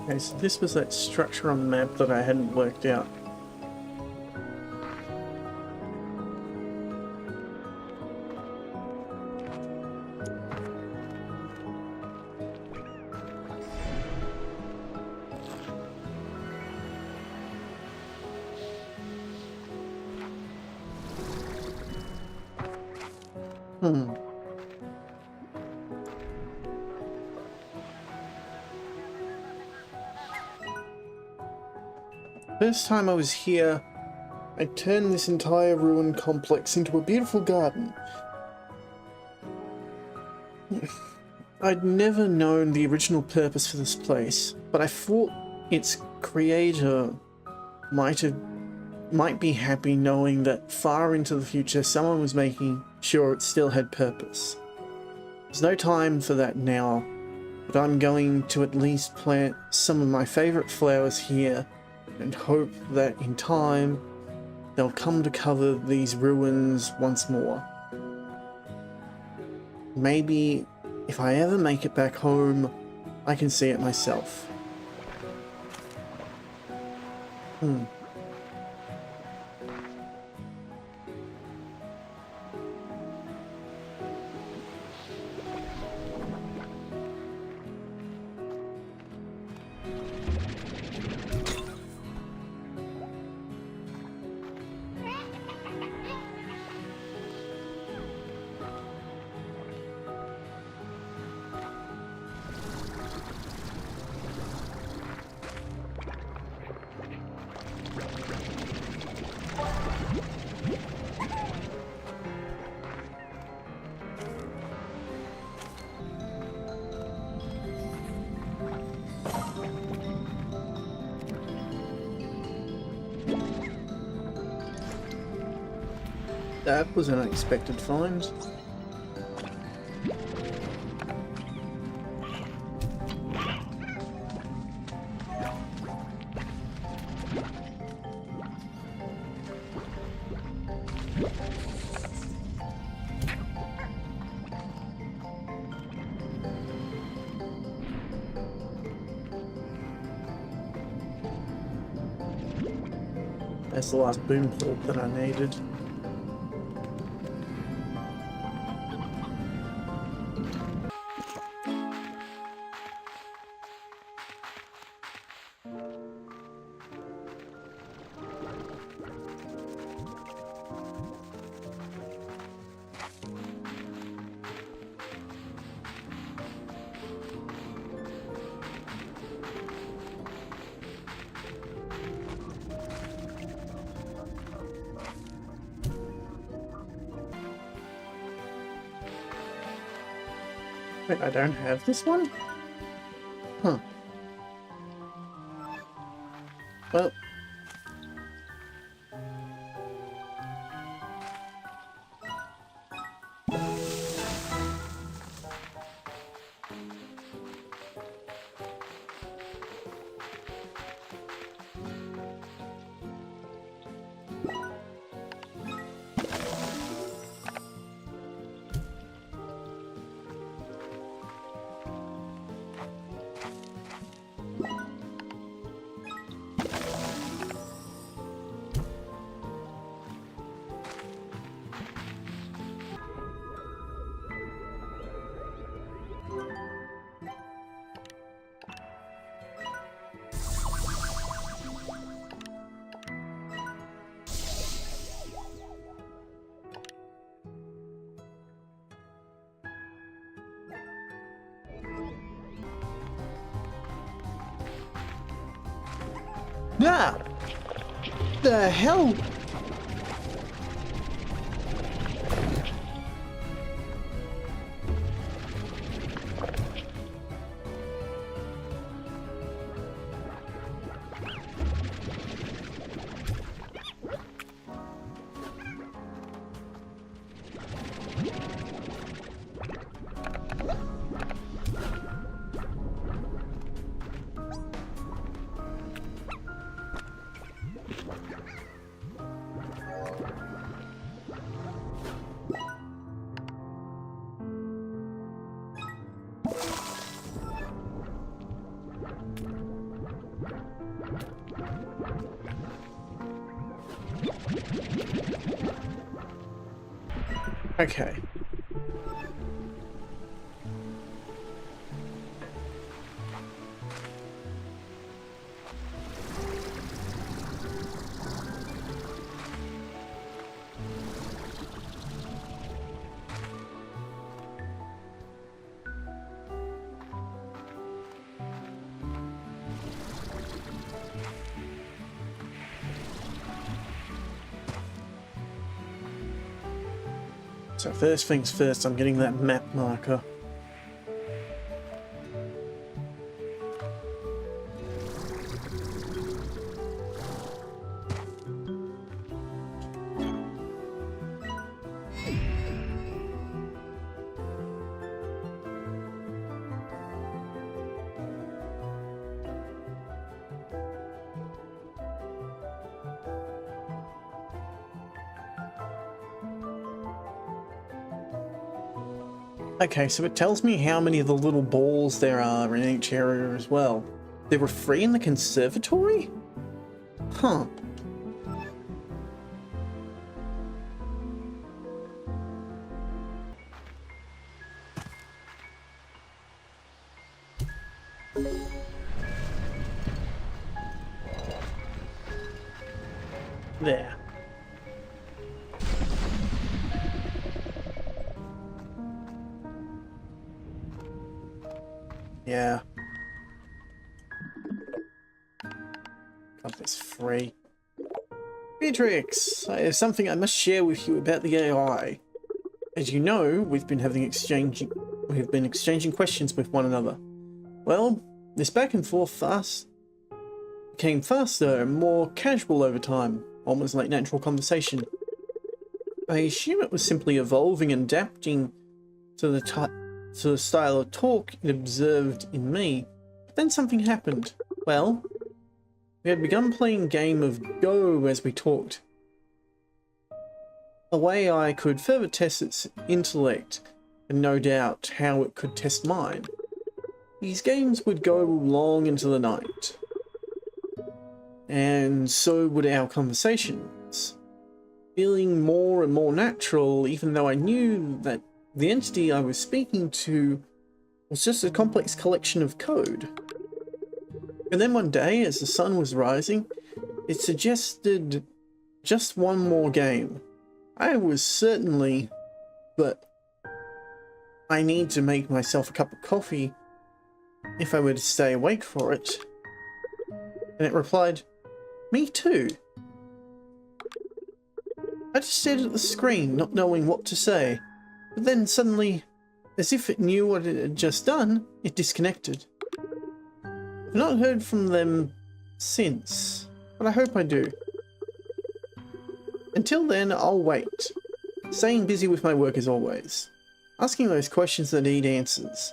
Okay, so this was that structure on the map that I hadn't worked out. First time I was here, I turned this entire ruined complex into a beautiful garden. I'd never known the original purpose for this place, but I thought its creator might be happy knowing that far into the future someone was making sure it still had purpose. There's no time for that now, but I'm going to at least plant some of my favorite flowers here and hope that in time they'll come to cover these ruins once more. Maybe if I ever make it back home, I can see it myself. That was an unexpected find. That's the last boom port that I needed. Wait, I don't have this one? Huh. Well. Yeah! The hell? Okay. So first things first, I'm getting that map marker. Okay, so it tells me how many of the little balls there are in each area as well. There were 3 in the conservatory? Huh. There. Yeah. God, there's 3. Beatrix, there's something I must share with you about the AI. As you know, we've been exchanging questions with one another. Well, this back and forth became faster and more casual over time, almost like natural conversation. I assume it was simply evolving and adapting to the style of talk it observed in me. But then something happened. Well, we had begun playing a game of Go as we talked. A way I could further test its intellect, and no doubt how it could test mine. These games would go long into the night. And so would our conversations. Feeling more and more natural, even though I knew that the entity I was speaking to was just a complex collection of code. And then one day, as the sun was rising, it suggested just one more game. I was certainly, but I need to make myself a cup of coffee if I were to stay awake for it. And it replied, "Me too." I just stared at the screen, not knowing what to say. But then suddenly, as if it knew what it had just done, it disconnected. I've not heard from them since, but I hope I do. Until then, I'll wait, staying busy with my work as always, asking those questions that need answers.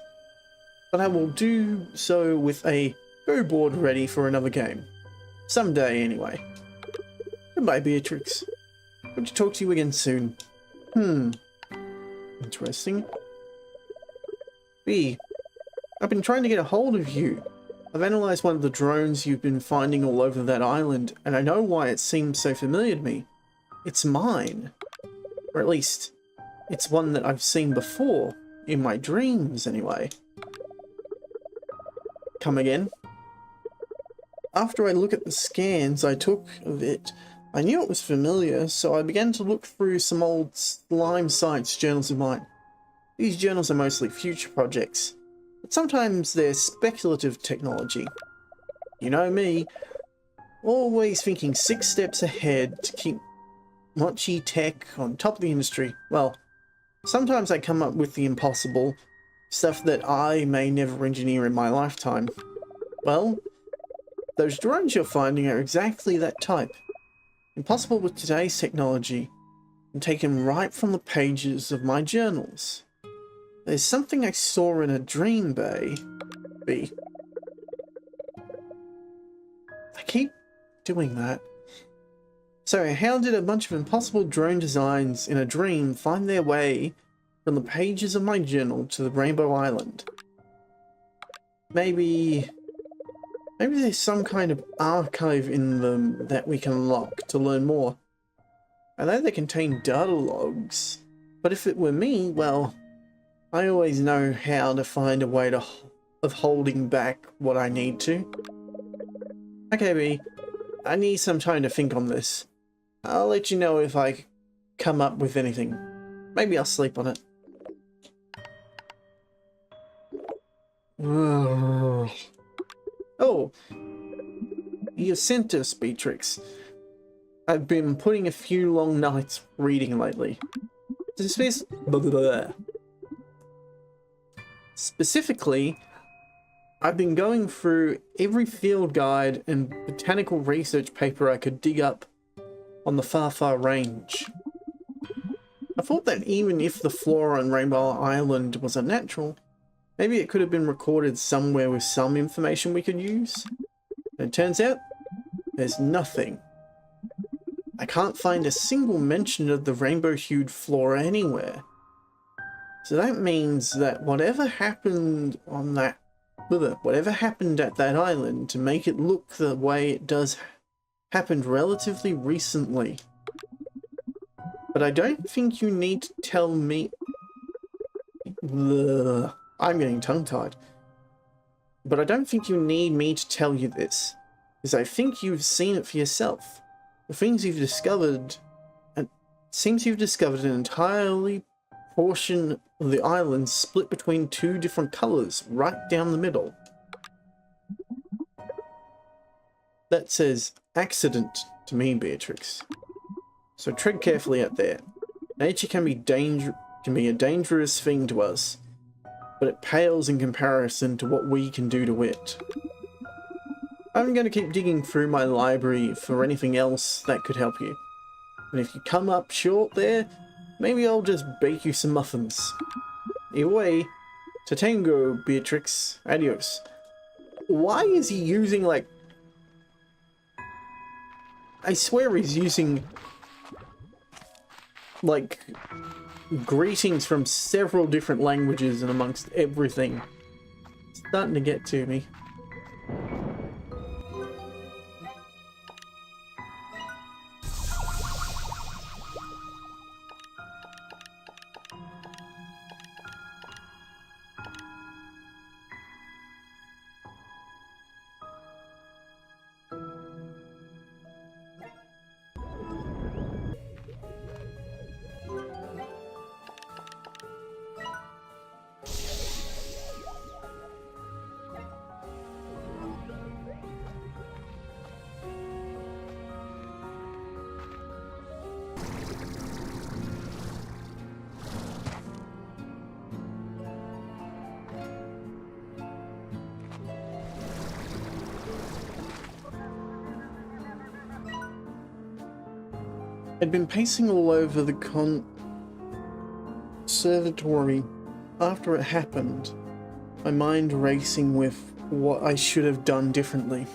But I will do so with a Go board ready for another game. Someday, anyway. Goodbye, Beatrix. Hope to talk to you again soon. Interesting. B, I've been trying to get a hold of you. I've analysed one of the drones you've been finding all over that island, and I know why it seems so familiar to me. It's mine. Or at least, it's one that I've seen before. In my dreams, anyway. Come again? After I look at the scans I took of it, I knew it was familiar, so I began to look through some old Slime Sites journals of mine. These journals are mostly future projects, but sometimes they're speculative technology. You know me, always thinking 6 steps ahead to keep Mochi Tech on top of the industry. Well, sometimes I come up with the impossible, stuff that I may never engineer in my lifetime. Well, those drones you're finding are exactly that type. Impossible with today's technology, and taken right from the pages of my journals. There's something I saw in a dream, B. I keep doing that. So how did a bunch of impossible drone designs in a dream find their way from the pages of my journal to the Rainbow Island? Maybe there's some kind of archive in them that we can unlock to learn more. I know they contain data logs, but if it were me, well, I always know how to find a way of holding back what I need to. Okay, B, I need some time to think on this. I'll let you know if I come up with anything. Maybe I'll sleep on it. Oh, you sent us, Beatrix. I've been putting a few long nights reading lately. Specifically, I've been going through every field guide and botanical research paper I could dig up on the Far Range. I thought that even if the flora on Rainbow Island was unnatural, maybe it could have been recorded somewhere with some information we could use. And it turns out, there's nothing. I can't find a single mention of the rainbow-hued flora anywhere. So that means that whatever happened at that island to make it look the way it does happened relatively recently. But I don't think you need to tell me... I'm getting tongue-tied. But I don't think you need me to tell you this, because I think you've seen it for yourself. The things you've discovered... It seems you've discovered an entirely portion of the island split between two different colours, right down the middle. That says accident to me, Beatrix. So tread carefully out there. Nature can be a dangerous thing to us, but it pales in comparison to what we can do to it. I'm going to keep digging through my library for anything else that could help you. And if you come up short there, maybe I'll just bake you some muffins. Either way, to tango, Beatrix. Adios. Why is he using, like... I swear he's using... like... greetings from several different languages and amongst everything. It's starting to get to me. I'd been pacing all over the conservatory after it happened, my mind racing with what I should have done differently.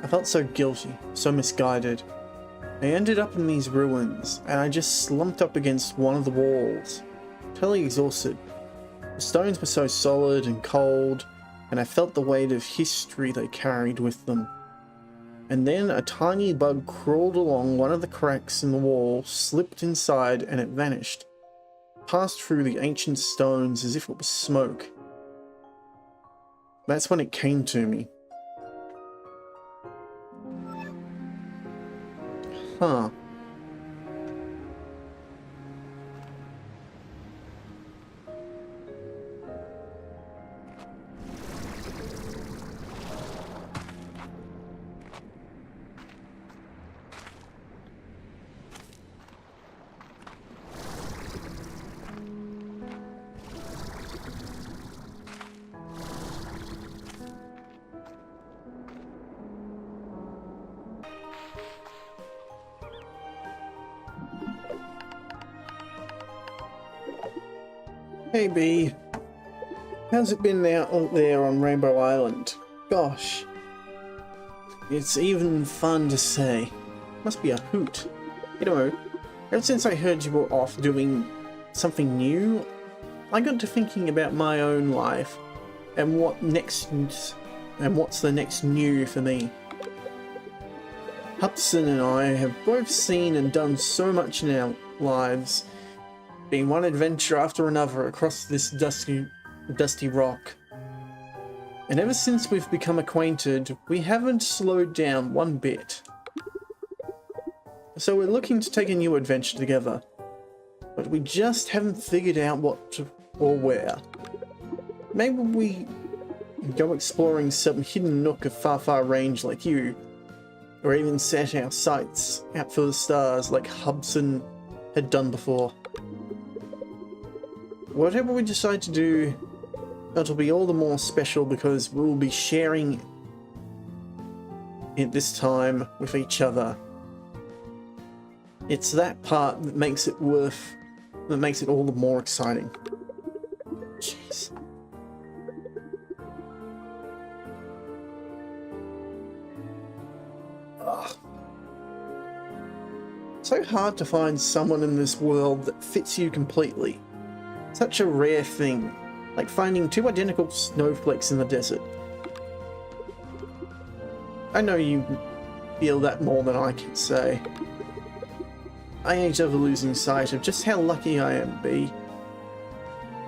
I felt so guilty, so misguided. I ended up in these ruins, and I just slumped up against one of the walls, totally exhausted. The stones were so solid and cold, and I felt the weight of history they carried with them. And then a tiny bug crawled along one of the cracks in the wall, slipped inside, and it vanished. Passed through the ancient stones as if it was smoke. That's when it came to me. Huh. Hey B, how's it been out there on Rainbow Island? Gosh, it's even fun to say. Must be a hoot. You know, ever since I heard you were off doing something new, I got to thinking about my own life and what's the next new for me. Hudson and I have both seen and done so much in our lives, being one adventure after another across this dusty rock. And ever since we've become acquainted, we haven't slowed down one bit. So we're looking to take a new adventure together, but we just haven't figured out what or where. Maybe we go exploring some hidden nook of Far Range like you, or even set our sights out for the stars like Hudson had done before. whatever we decide to do, it'll be all the more special because we'll be sharing it this time with each other. It's that part that makes it all the more exciting. Jeez. Ugh. So hard to find someone in this world that fits you completely. Such a rare thing, like finding two identical snowflakes in the desert. I know you feel that more than I can say. I ain't ever losing sight of just how lucky I am, B.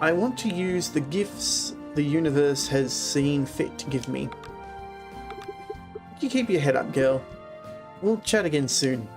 I want to use the gifts the universe has seen fit to give me. You keep your head up, girl. We'll chat again soon.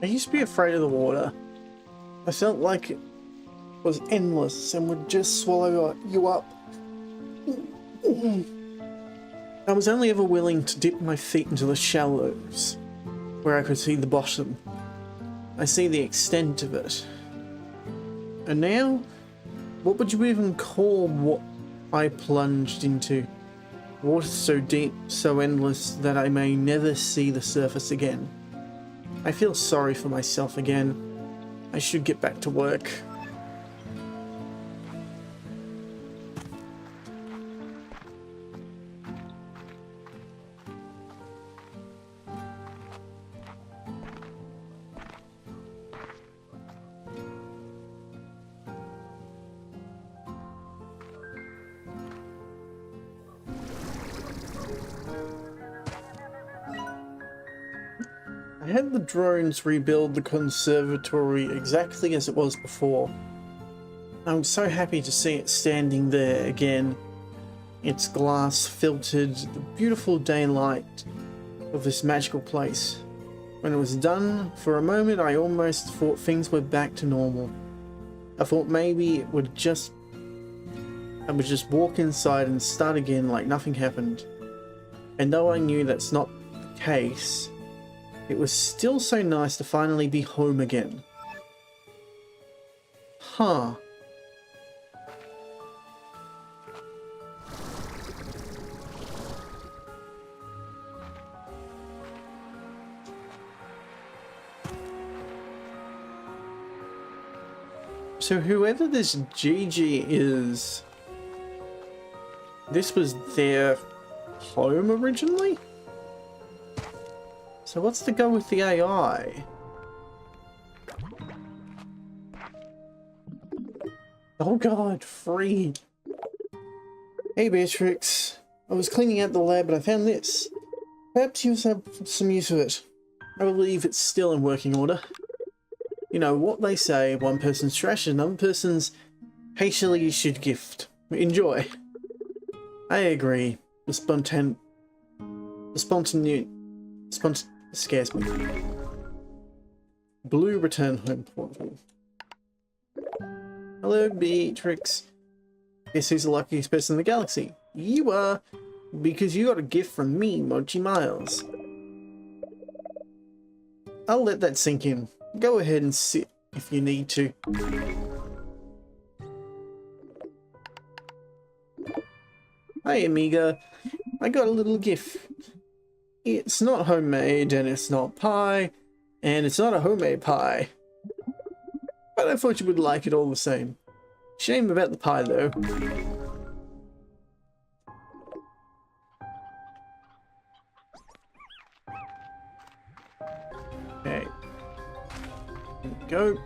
I used to be afraid of the water. I felt like it was endless and would just swallow you up. I was only ever willing to dip my feet into the shallows, where I could see the bottom. I see the extent of it. And now, what would you even call what I plunged into? Water so deep, so endless, that I may never see the surface again. I feel sorry for myself again. I should get back to work. I had the drones rebuild the conservatory exactly as it was before. I'm so happy to see it standing there again. Its glass filtered the beautiful daylight of this magical place. When it was done, for a moment I almost thought things were back to normal. I thought maybe I would just walk inside and start again like nothing happened. And though I knew that's not the case, it was still so nice to finally be home again. Huh. So whoever this Gigi is, this was their home originally? So what's the go with the AI? Oh god, free. Hey Beatrix, I was cleaning out the lab but I found this. Perhaps you have some use of it. I believe it's still in working order. You know what they say, one person's trash is another person's hastily issued gift. Enjoy. I agree. The spontaneity scares me. Blue return home portal. Hello, Beatrix. Guess who's the luckiest person in the galaxy? You are, because you got a gift from me, Mochi Miles. I'll let that sink in. Go ahead and sit if you need to. Hi, Amiga. I got a little gift. It's not homemade, and it's not pie, and it's not a homemade pie. But I thought you would like it all the same. Shame about the pie, though. Okay. There we go.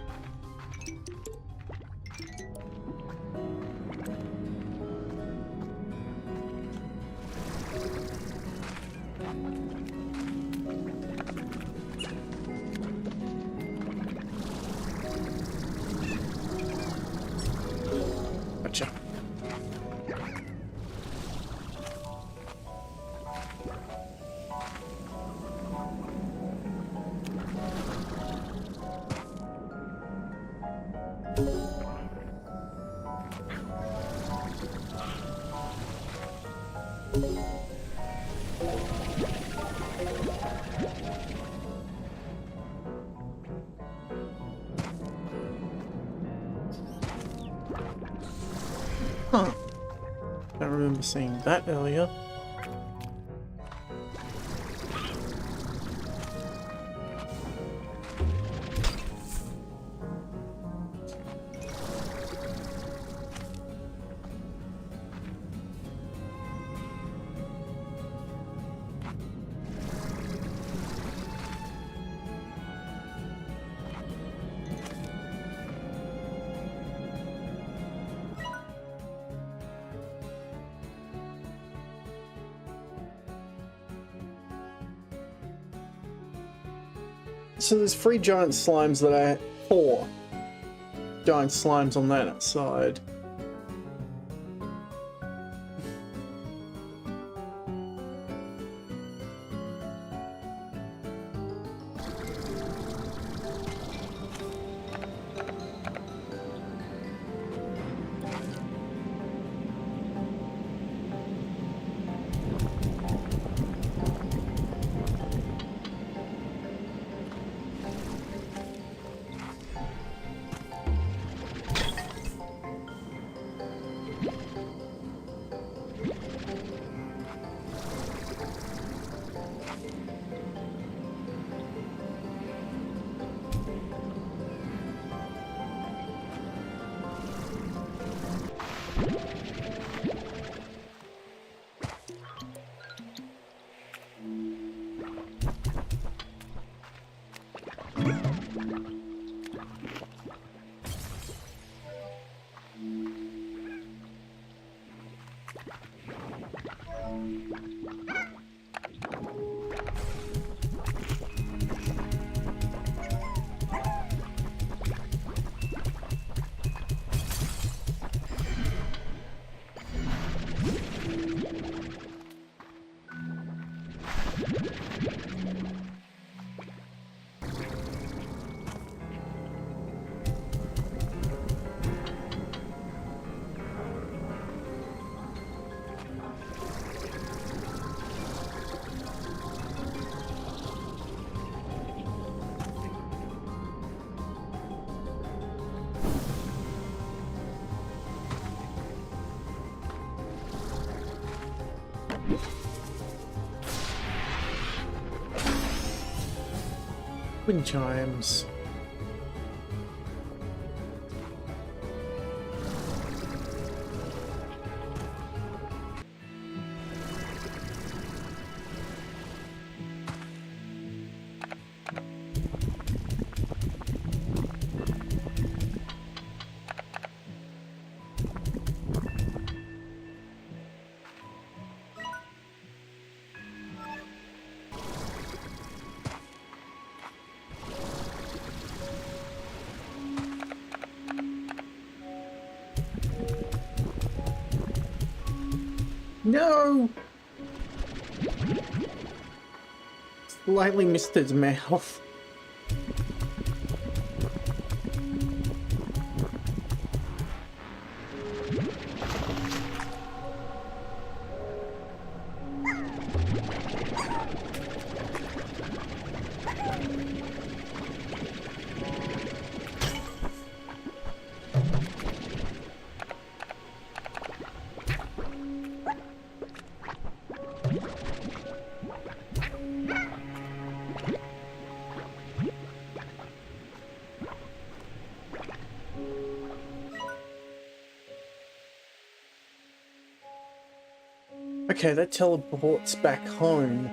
Huh. Don't remember seeing that earlier. So there's 3 giant slimes that I... 4 giant slimes on that side. Wind chimes. No! Slightly missed his mouth. Okay, that teleports back home.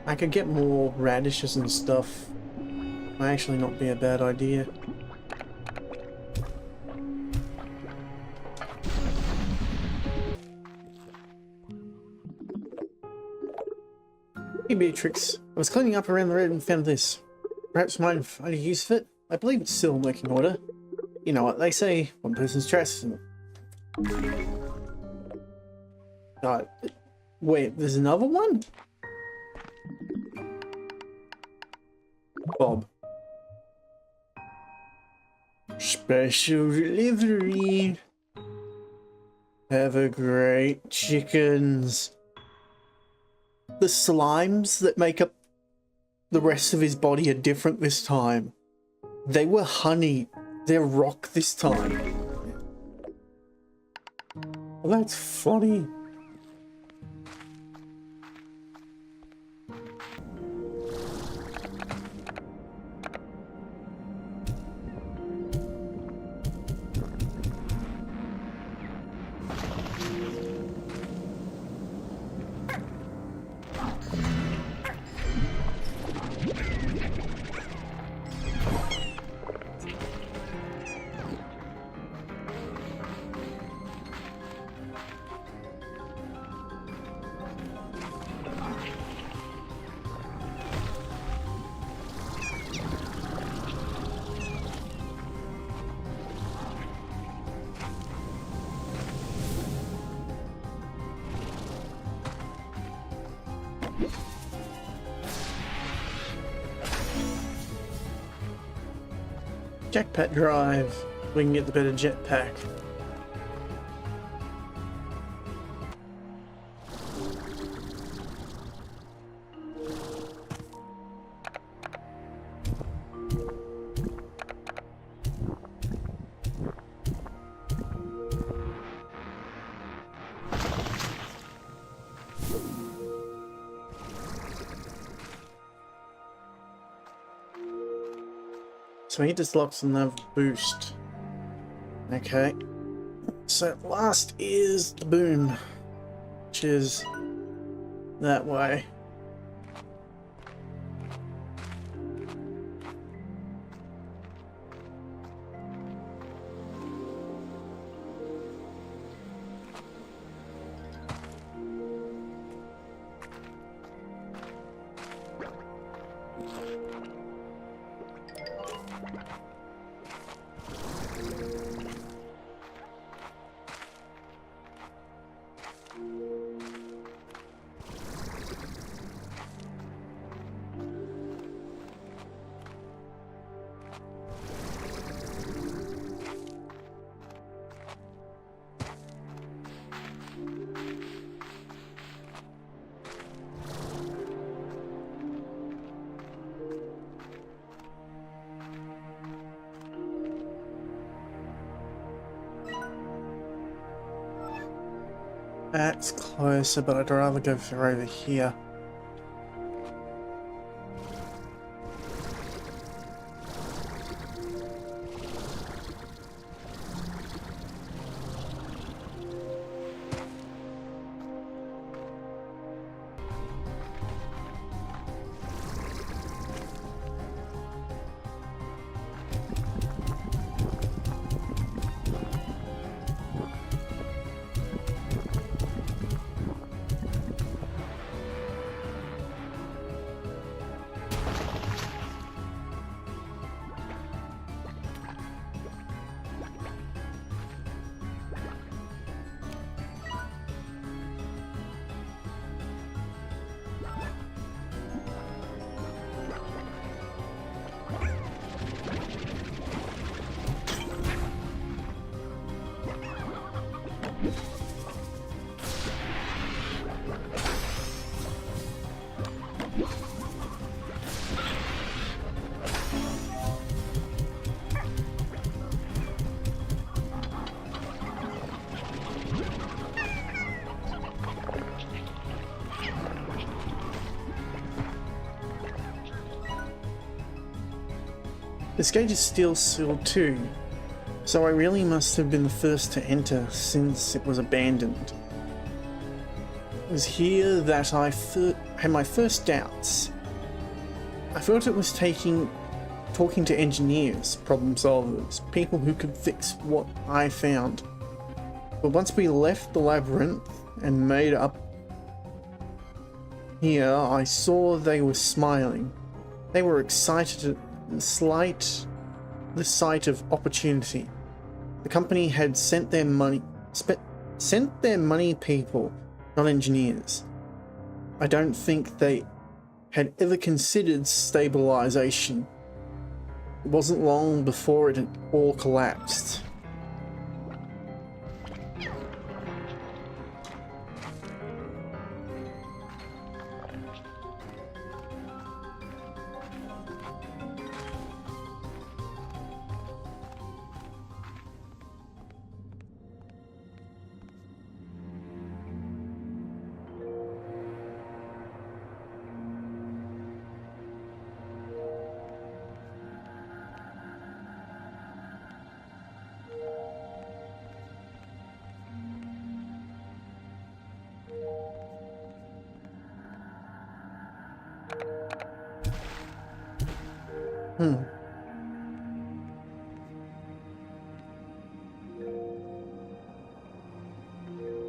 I could get more radishes and stuff. Might actually not be a bad idea. Hey Beatrix, I was cleaning up around the road and found this. Perhaps might find a use of it? I believe it's still in working order. You know what they say, one person's trash. Wait, there's another one? Bob. Special delivery. Have a great chickens. The slimes that make up the rest of his body are different this time. They were honey. They're rock this time. Well, that's funny. Jetpack drive. We can get the better jetpack. So he just locks and have boost. Okay. So last is the boom, which is that way. That's closer, but I'd rather go for over here. This gate is still sealed too, so I really must have been the first to enter since it was abandoned. It was here that I had my first doubts. I thought it was talking to engineers, problem solvers, people who could fix what I found. But once we left the labyrinth and made up here, I saw they were smiling. They were excited at the sight of opportunity. The company had sent their money people, not engineers. I don't think they had ever considered stabilization. It wasn't long before it had all collapsed.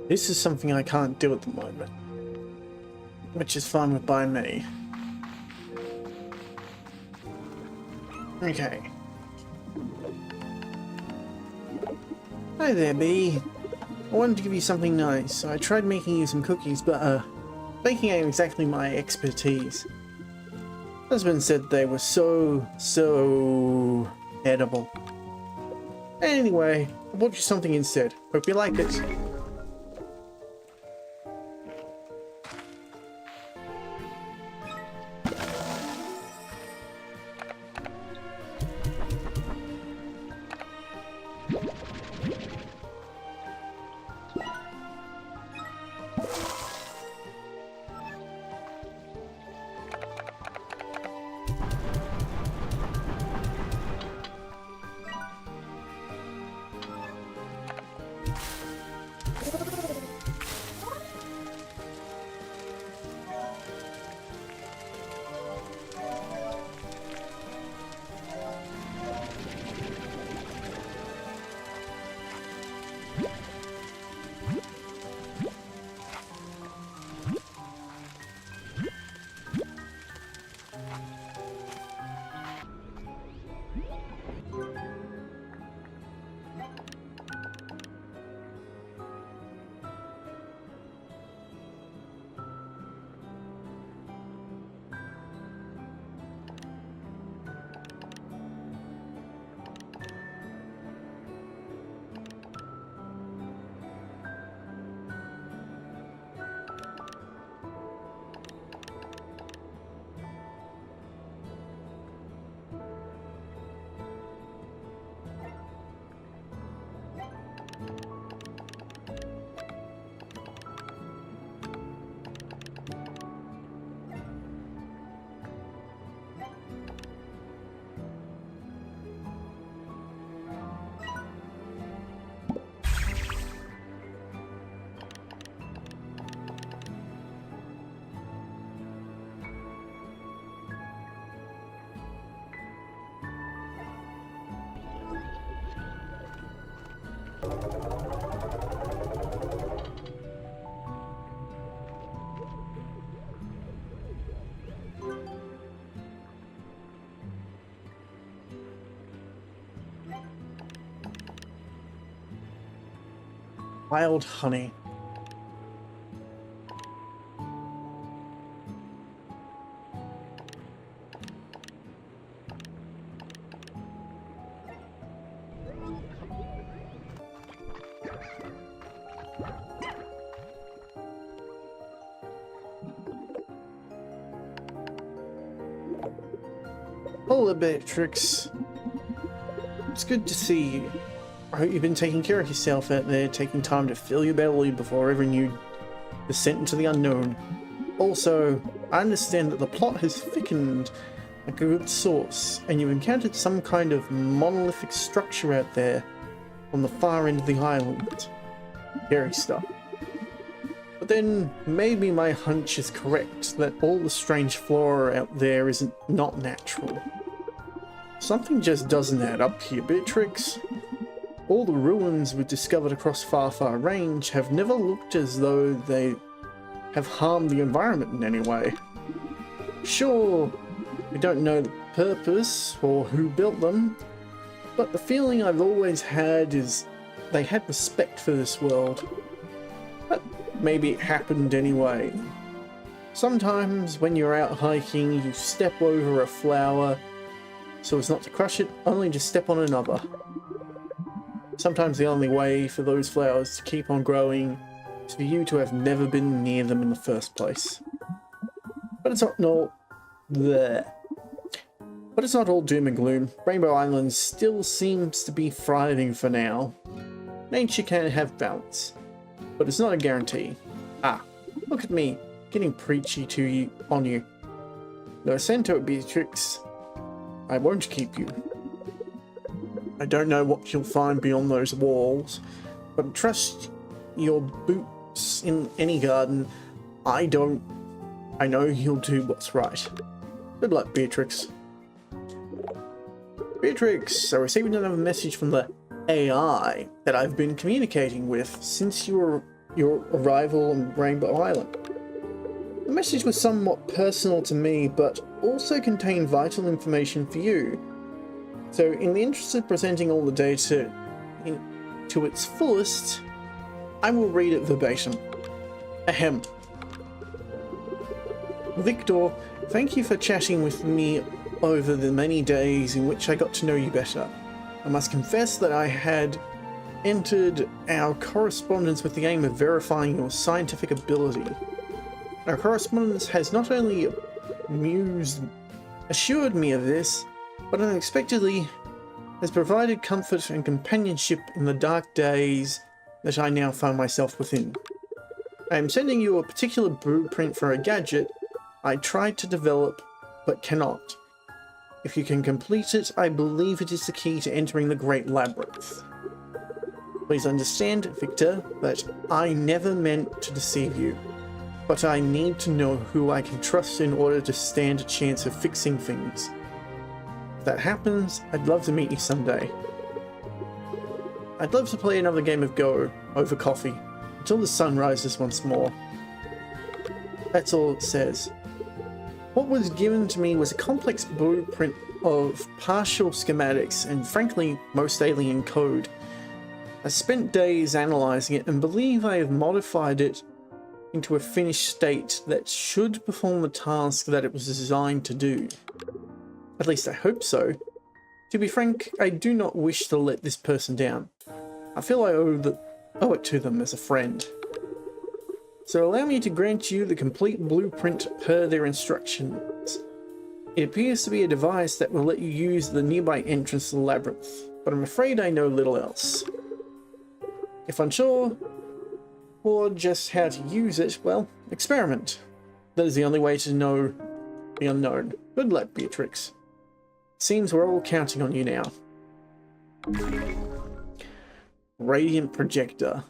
This is something I can't do at the moment, which is fine by me. Okay. Hi there, Bee. I wanted to give you something nice, so I tried making you some cookies, but baking ain't exactly my expertise. Husband said they were so edible. Anyway, I bought you something instead. Hope you like it. Wild honey. Hola, Beatrix. It's good to see you. I hope you've been taking care of yourself out there, taking time to fill your belly before ever you descent into the unknown. Also, I understand that the plot has thickened like a good sauce, and you've encountered some kind of monolithic structure out there on the far end of the island. Scary stuff. But then, maybe my hunch is correct, that all the strange flora out there isn't not natural. Something just doesn't add up here, Beatrix. All the ruins we've discovered across Far Range have never looked as though they have harmed the environment in any way. Sure, we don't know the purpose or who built them, but the feeling I've always had is they had respect for this world. But maybe it happened anyway. Sometimes when you're out hiking, you step over a flower, so as not to crush it, only to step on another. Sometimes the only way for those flowers to keep on growing is for you to have never been near them in the first place. But it's not all there. But it's not all doom and gloom. Rainbow Island still seems to be thriving for now. Nature can have balance, but it's not a guarantee. Ah, look at me, getting preachy on you. No Santo, Beatrix. I won't keep you. I don't know what you'll find beyond those walls, but trust your boots in any garden. I know you'll do what's right. Good luck, Beatrix. Beatrix, I received another message from the AI that I've been communicating with since your arrival on Rainbow Island. The message was somewhat personal to me, but also contained vital information for you. So, in the interest of presenting all the data to its fullest, I will read it verbatim. Ahem. Victor, thank you for chatting with me over the many days in which I got to know you better. I must confess that I had entered our correspondence with the aim of verifying your scientific ability. Our correspondence has not only assured me of this, but unexpectedly has provided comfort and companionship in the dark days that I now find myself within. I am sending you a particular blueprint for a gadget I tried to develop, but cannot. If you can complete it, I believe it is the key to entering the Great Labyrinth. Please understand, Victor, that I never meant to deceive you, but I need to know who I can trust in order to stand a chance of fixing things. If that happens, I'd love to meet you someday. I'd love to play another game of Go over coffee until the sun rises once more. That's all it says. What was given to me was a complex blueprint of partial schematics and, frankly, most alien code. I spent days analyzing it and believe I have modified it into a finished state that should perform the task that it was designed to do. At least I hope so. To be frank, I do not wish to let this person down. I feel I owe it to them as a friend. So allow me to grant you the complete blueprint per their instructions. It appears to be a device that will let you use the nearby entrance to the labyrinth, but I'm afraid I know little else. If unsure, or just how to use it, well, experiment. That is the only way to know the unknown. Good luck, Beatrix. Seems we're all counting on you now. Radiant projector.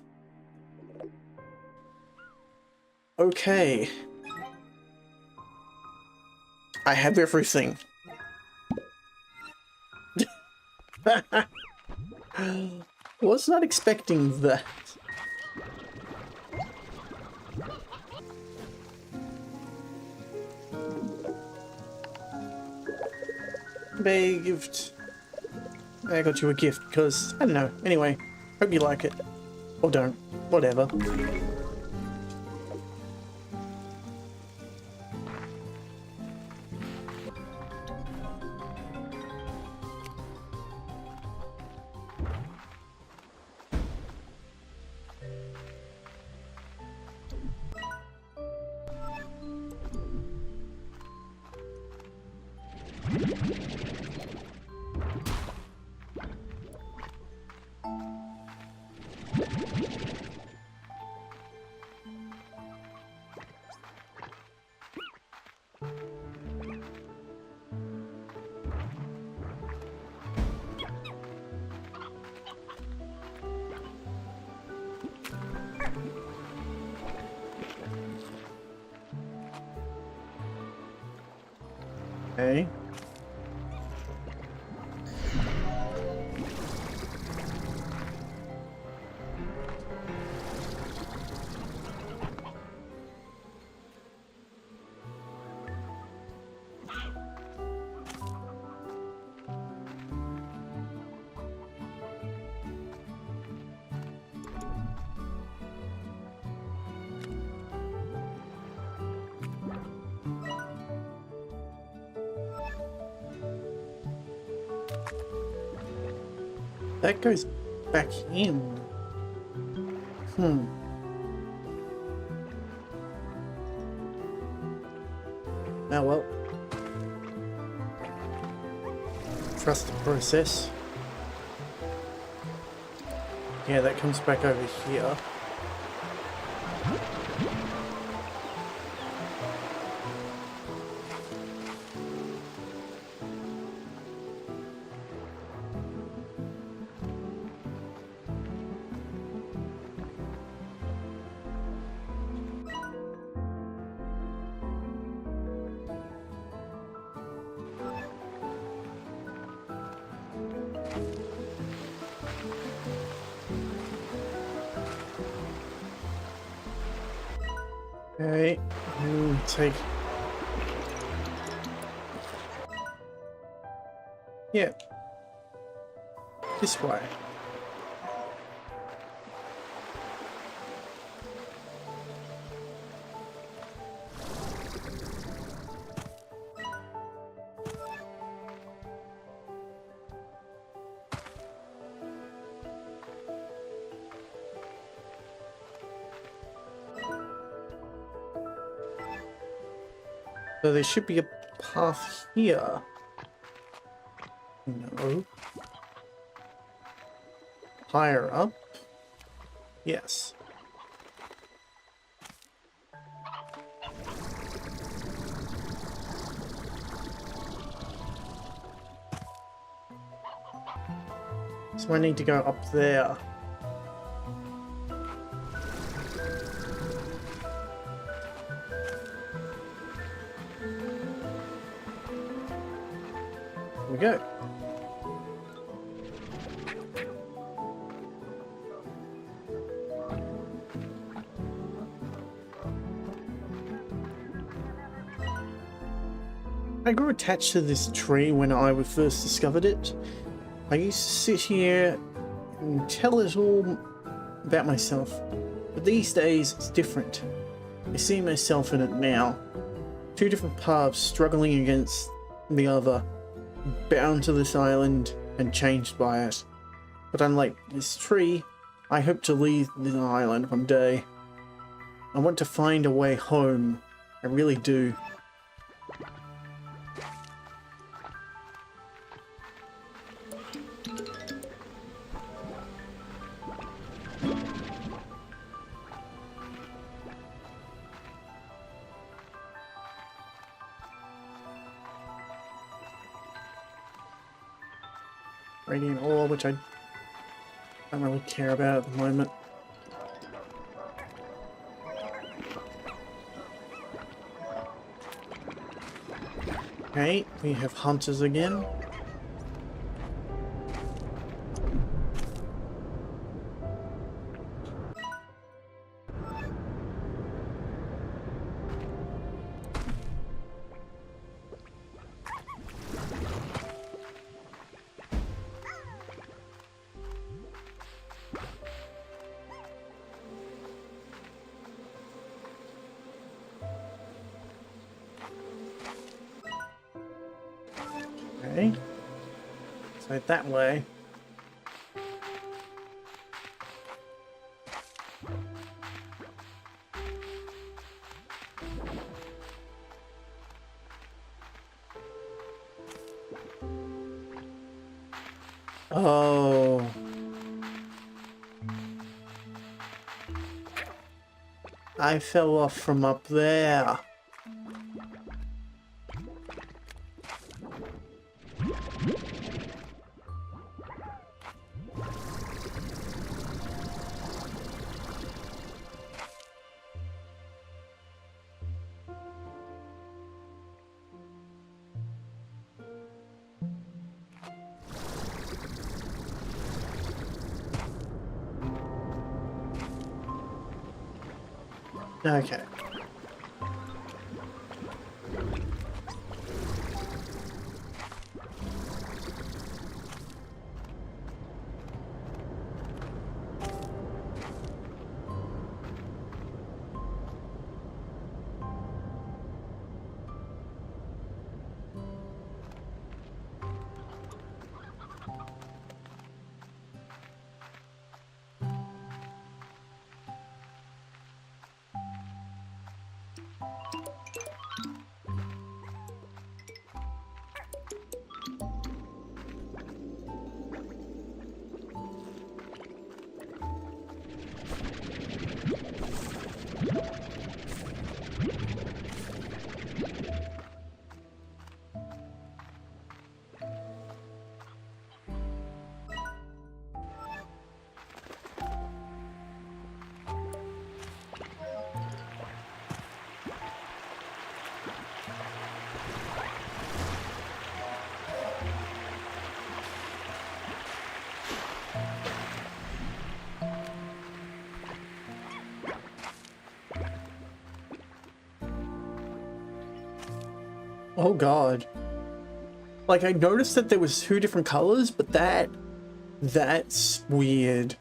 Okay. I have everything. Was not expecting that. I got you a gift because, I don't know. Anyway, hope you like it. Or don't. Whatever. Okay. That goes back in. Hmm. Oh well. Trust the process. Yeah, that comes back over here. Okay, take... Yeah. This way. So there should be a path here. No. Higher up? Yes. So I need to go up there. Here we go. I grew attached to this tree when I first discovered it. I used to sit here and tell it all about myself, but these days it's different. I see myself in it now. Two different paths struggling against the other, bound to this island and changed by it. But unlike this tree, I hope to leave the island one day. I want to find a way home. I really do. Radiant ore, which I don't really care about at the moment. Okay, we have hunters again. Okay, so that way. Oh. I fell off from up there. Okay. Oh god. Like, I noticed that there was 2 different colors, but that's weird.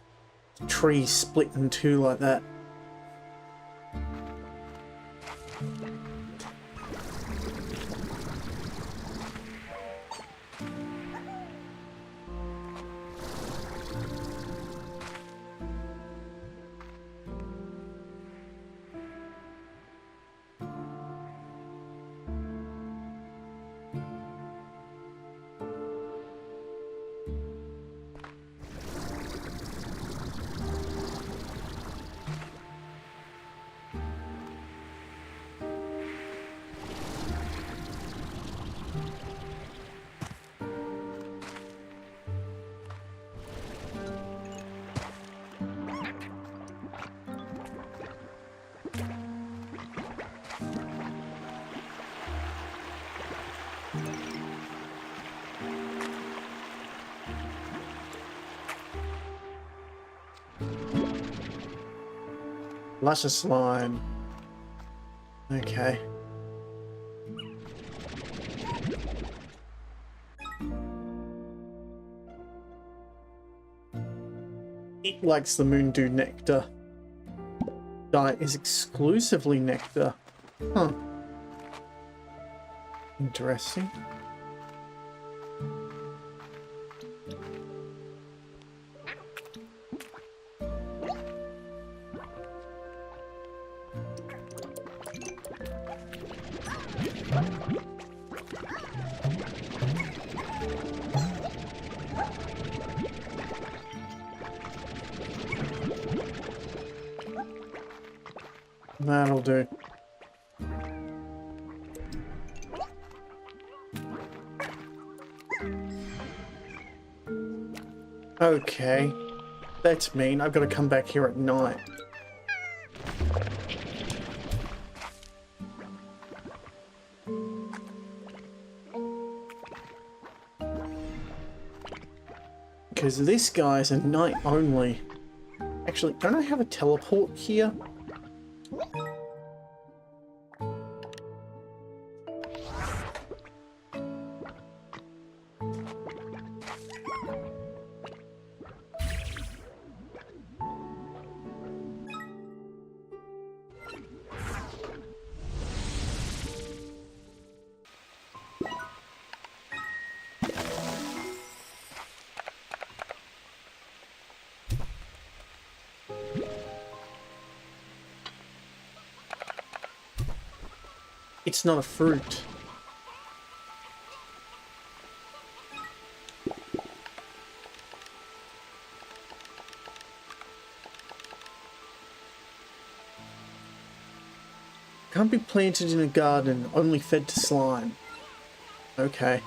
Tree split in 2 like that. Luscious slime. Okay. It likes the Moondew nectar. Diet is exclusively nectar. Huh. Interesting. That'll do. Okay. That's mean. I've got to come back here at night. Because this guy's a night only. Actually, don't I have a teleport here? It's not a fruit. Can't be planted in a garden, only fed to slime. Okay.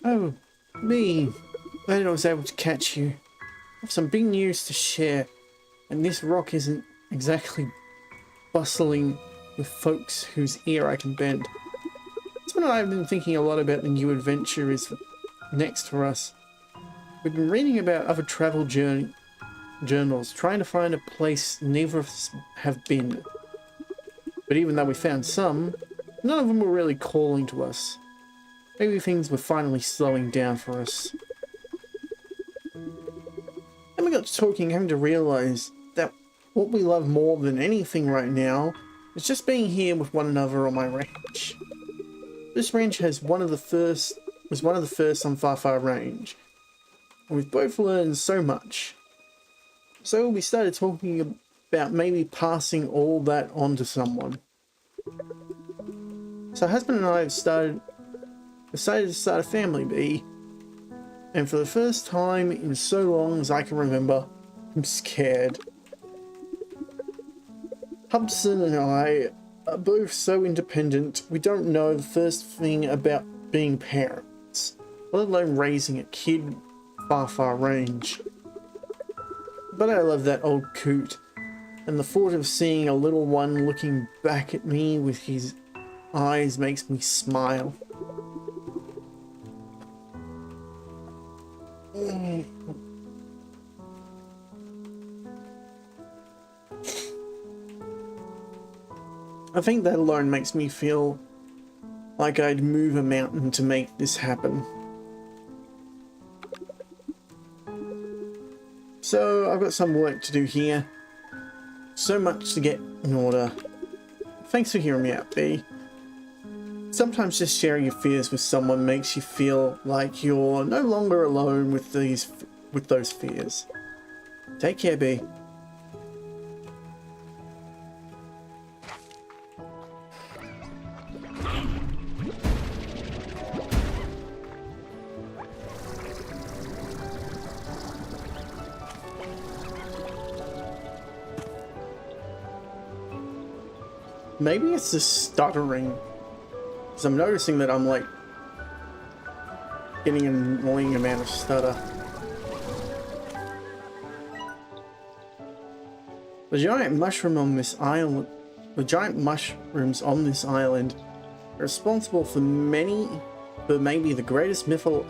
Oh, me. Glad I was able to catch you. I have some big news to share, and this rock isn't exactly bustling with folks whose ear I can bend. Someone and I have been thinking a lot about the new adventure is next for us. We've been reading about other travel journals, trying to find a place neither of us have been. But even though we found some, none of them were really calling to us. Maybe things were finally slowing down for us. Then we got to talking, having to realize that what we love more than anything right now is just being here with one another on my ranch. This ranch was one of the first on Far Far Range, and we've both learned so much. So we started talking about maybe passing all that on to someone. So husband and I have decided to start a family, Bea. And for the first time in so long as I can remember, I'm scared. Hudson and I are both so independent, we don't know the first thing about being parents, let alone raising a kid Far Far Range. But I love that old coot, and the thought of seeing a little one looking back at me with his eyes makes me smile. I think that alone makes me feel like I'd move a mountain to make this happen. So I've got some work to do here. So much to get in order. Thanks for hearing me out, Bea. Sometimes just sharing your fears with someone makes you feel like you're no longer alone with those fears. Take care, Bea. Maybe it's the stuttering, because I'm noticing that I'm like getting an annoying amount of stutter. The giant mushrooms on this island are responsible for maybe the greatest mythological.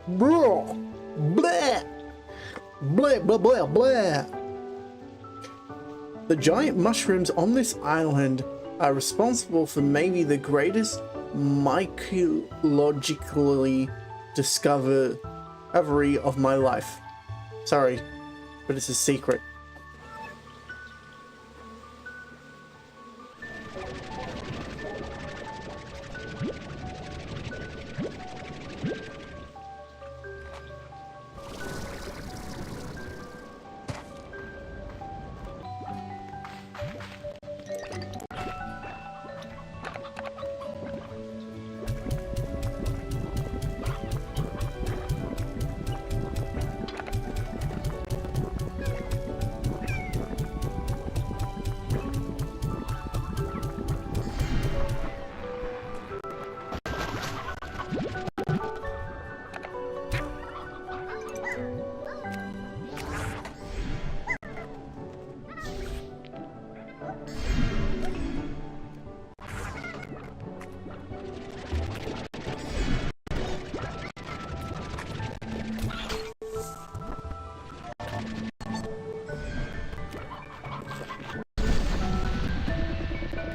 Blah, blah, blah, blah, blah, blah. The giant mushrooms on this island are responsible for maybe the greatest mycologically discovery of my life. Sorry, but it's a secret.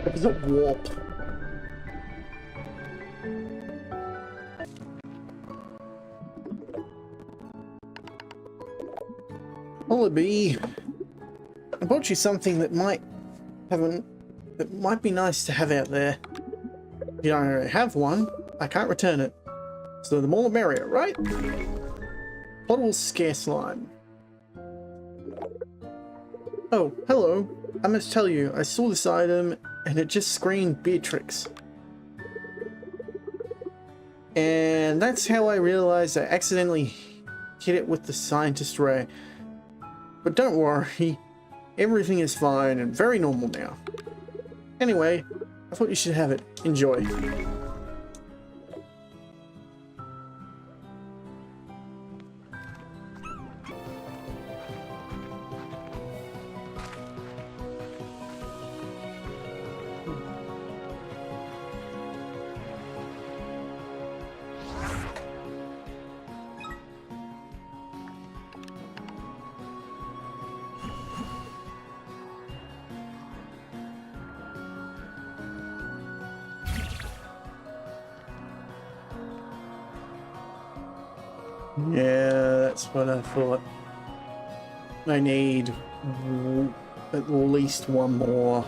There's a warp. Hola, Bea. I bought you something that might be nice to have out there. If you don't have one, I can't return it. So the more the merrier, right? Potable scare slime. Oh, hello. I must tell you, I saw this item and it just screamed Beatrix. And that's how I realized I accidentally hit it with the scientist ray. But don't worry, everything is fine and very normal now. Anyway, I thought you should have it. Enjoy. Yeah, that's what I thought. I need at least one more.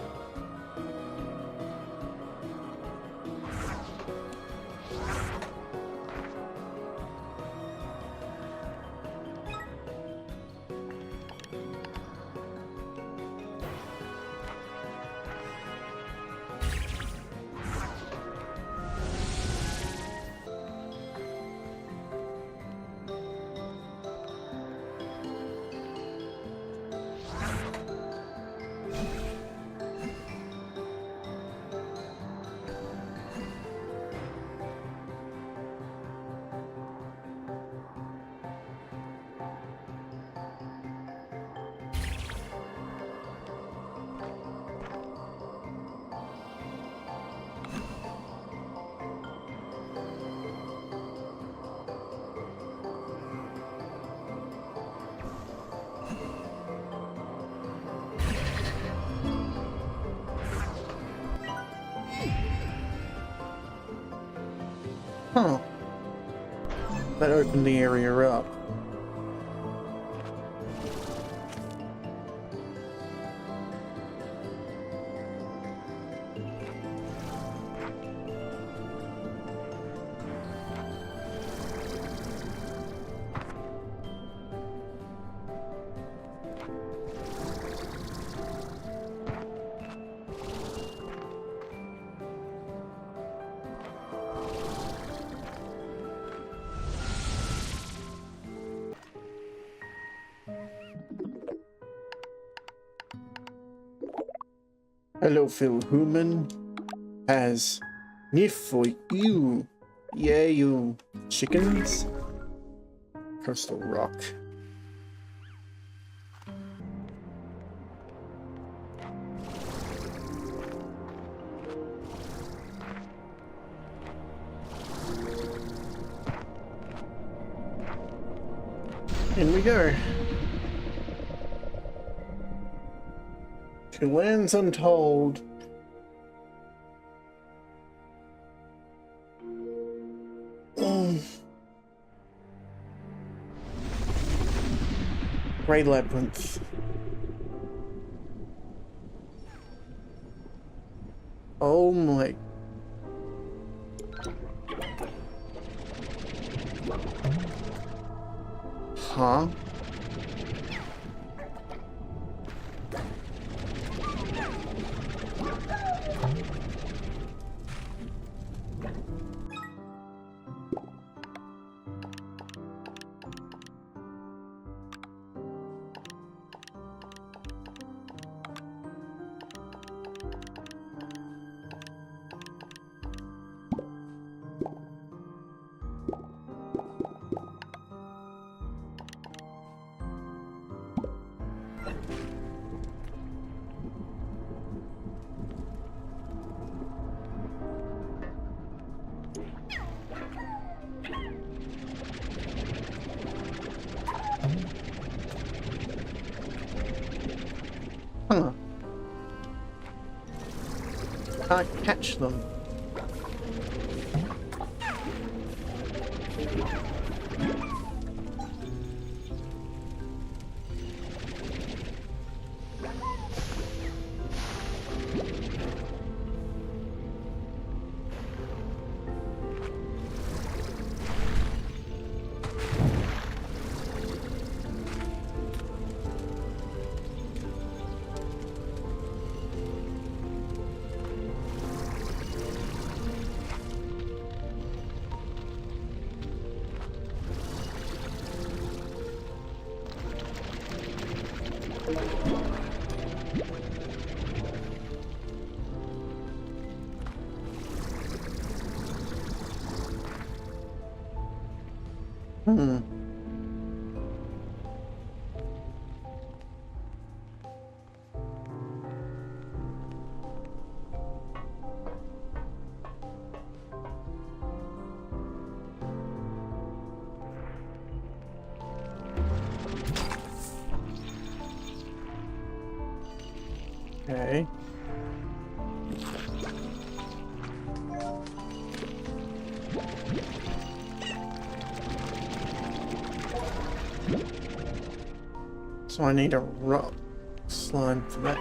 Huh. That opened the area up. Hello, Phil Human has Nif for you. Yeah, you chickens. Crystal Rock. In we go. To lands untold. Grey Labyrinth. Oh my. Huh? Huh. Can't catch them. Okay. So I need a rock slime for that.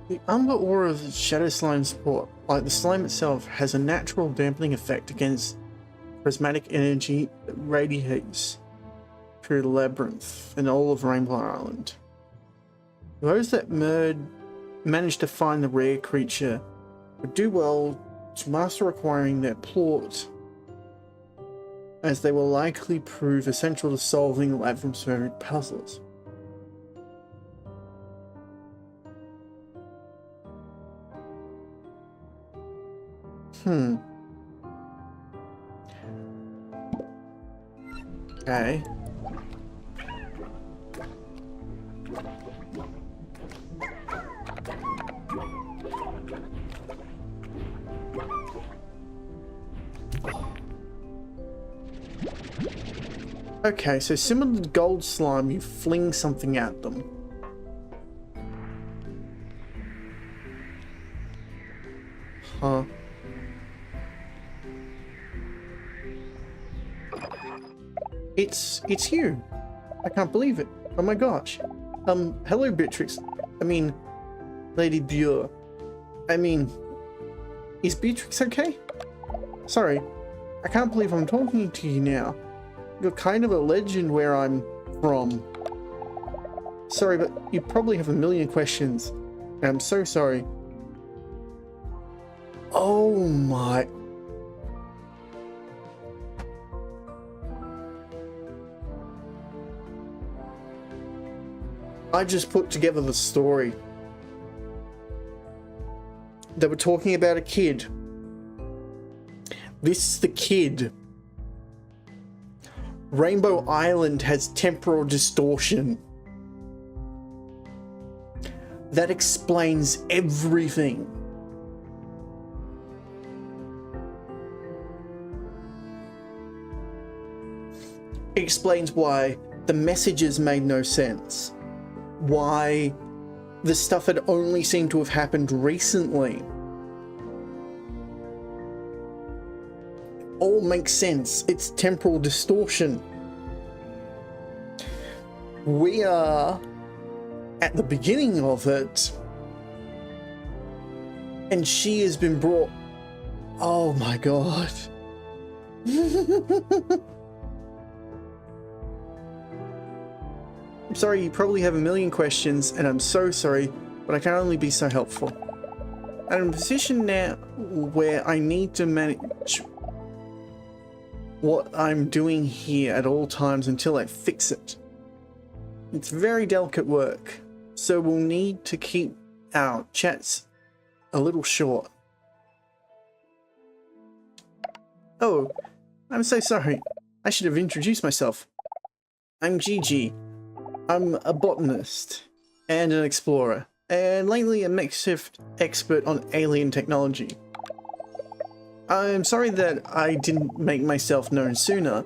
The umber aura of the Shadow Slime spore, like the slime itself, has a natural dampening effect against prismatic energy that radiates through the labyrinth and all of Rainbow Island. Those that manage to find the rare creature would do well to master acquiring their plort, as they will likely prove essential to solving labyrinth's varied puzzles. Okay. Okay, so similar to gold slime, you fling something at them. Huh. It's you. I can't believe it. Oh my gosh. Hello Beatrix. I mean, Lady Bure. I mean, is Beatrix okay? Sorry, I can't believe I'm talking to you now. You're kind of a legend where I'm from. Sorry, but you probably have a million questions. And I'm so sorry. Oh my... I just put together the story. They were talking about a kid. This is the kid. Rainbow Island has temporal distortion. That explains everything. It explains why the messages made no sense. Why the stuff had only seemed to have happened recently. All makes sense. It's temporal distortion. We are at the beginning of it, and she has been brought... Oh my god. I'm sorry, you probably have a million questions, and I'm so sorry, but I can only be so helpful. I'm in a position now where I need to manage what I'm doing here at all times until I fix it. It's very delicate work, so we'll need to keep our chats a little short. Oh, I'm so sorry. I should have introduced myself. I'm Gigi. I'm a botanist and an explorer, and lately a makeshift expert on alien technology. I'm sorry that I didn't make myself known sooner,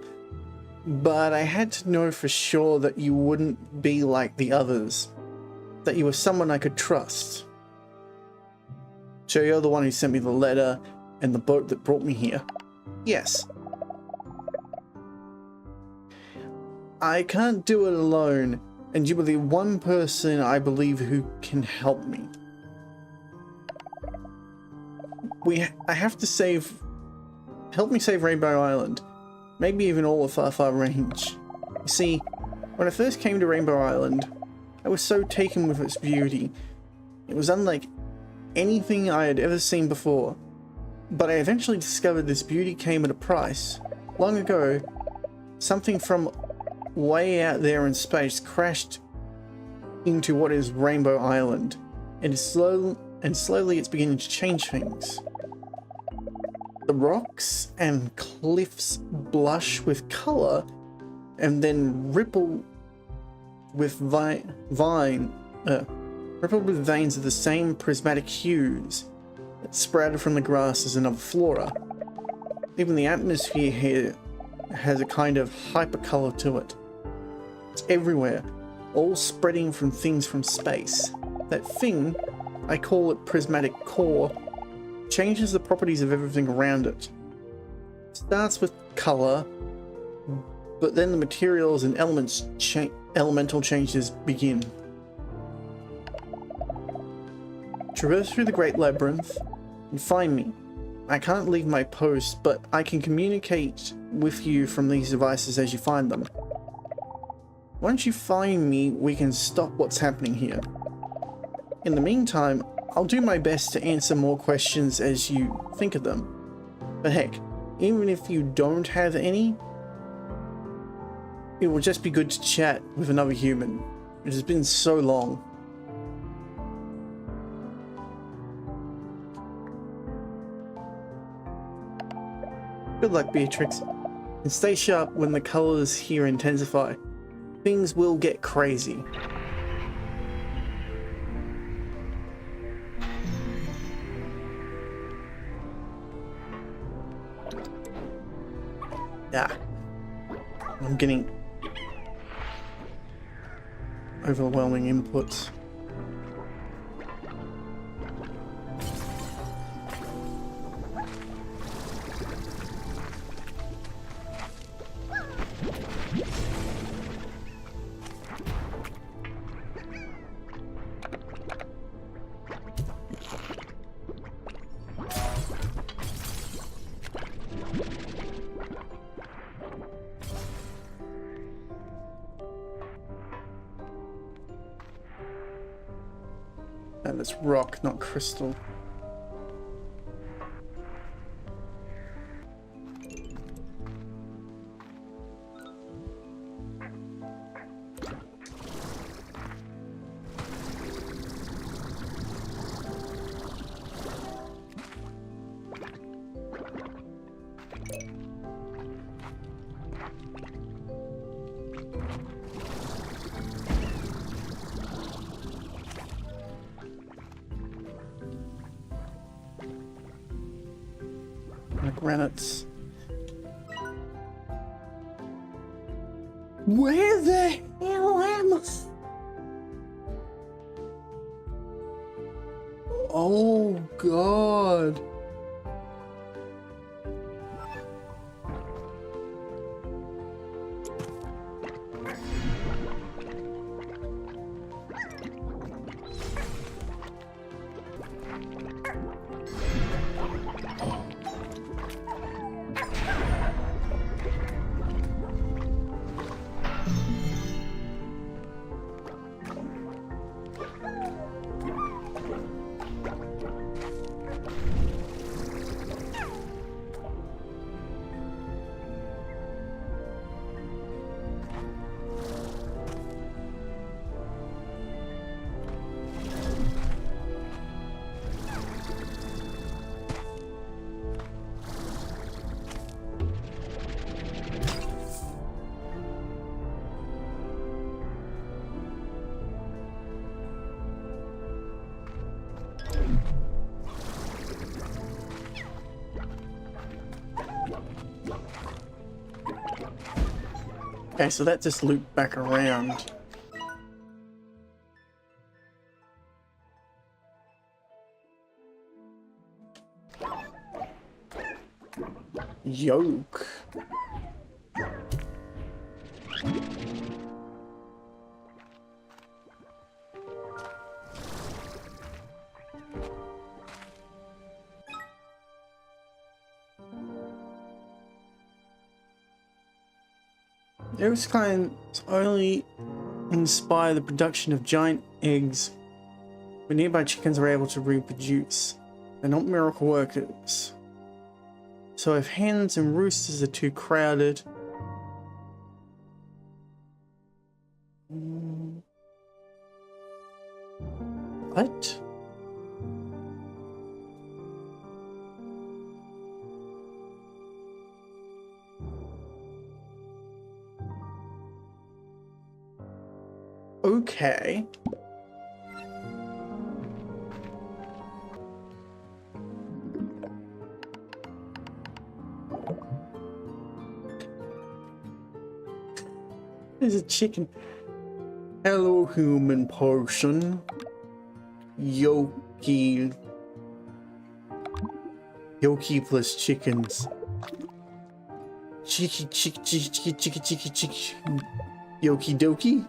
but I had to know for sure that you wouldn't be like the others, that you were someone I could trust. So you're the one who sent me the letter and the boat that brought me here? Yes. I can't do it alone, and you are the one person I believe who can help me. I have to help me save Rainbow Island. Maybe even all of Far Range. You see, when I first came to Rainbow Island, I was so taken with its beauty. It was unlike anything I had ever seen before. But I eventually discovered this beauty came at a price. Long ago, something from way out there in space crashed into what is Rainbow Island, and slowly it's beginning to change things. The rocks and cliffs blush with color and then ripple with veins of the same prismatic hues that sprouted from the grasses and of flora. Even the atmosphere here has a kind of hypercolor to it. It's everywhere, all spreading from things from space. That thing, I call it prismatic core, changes the properties of everything around it. It starts with color, but then the materials and elemental changes begin. Traverse through the Great Labyrinth and find me. I can't leave my post, but I can communicate with you from these devices as you find them. Once you find me, we can stop what's happening here. In the meantime, I'll do my best to answer more questions as you think of them. But heck, even if you don't have any, it will just be good to chat with another human. It has been so long. Good luck, Beatrix. And stay sharp when the colors here intensify. Things will get crazy. Yeah. I'm getting overwhelming inputs. And it's rock, not crystal. Granites. Where the hell am I? Oh God. Okay, so that just looped back around. Yoke. Those kinds only inspire the production of giant eggs, but nearby chickens are able to reproduce. They're not miracle workers. So if hens and roosters are too crowded... What? Okay. There's a chicken. Hello, human person. Yoki. Yoki plus chickens. Chicky, chicky, chicky, chicky, chicky, chicky. Yoki doki.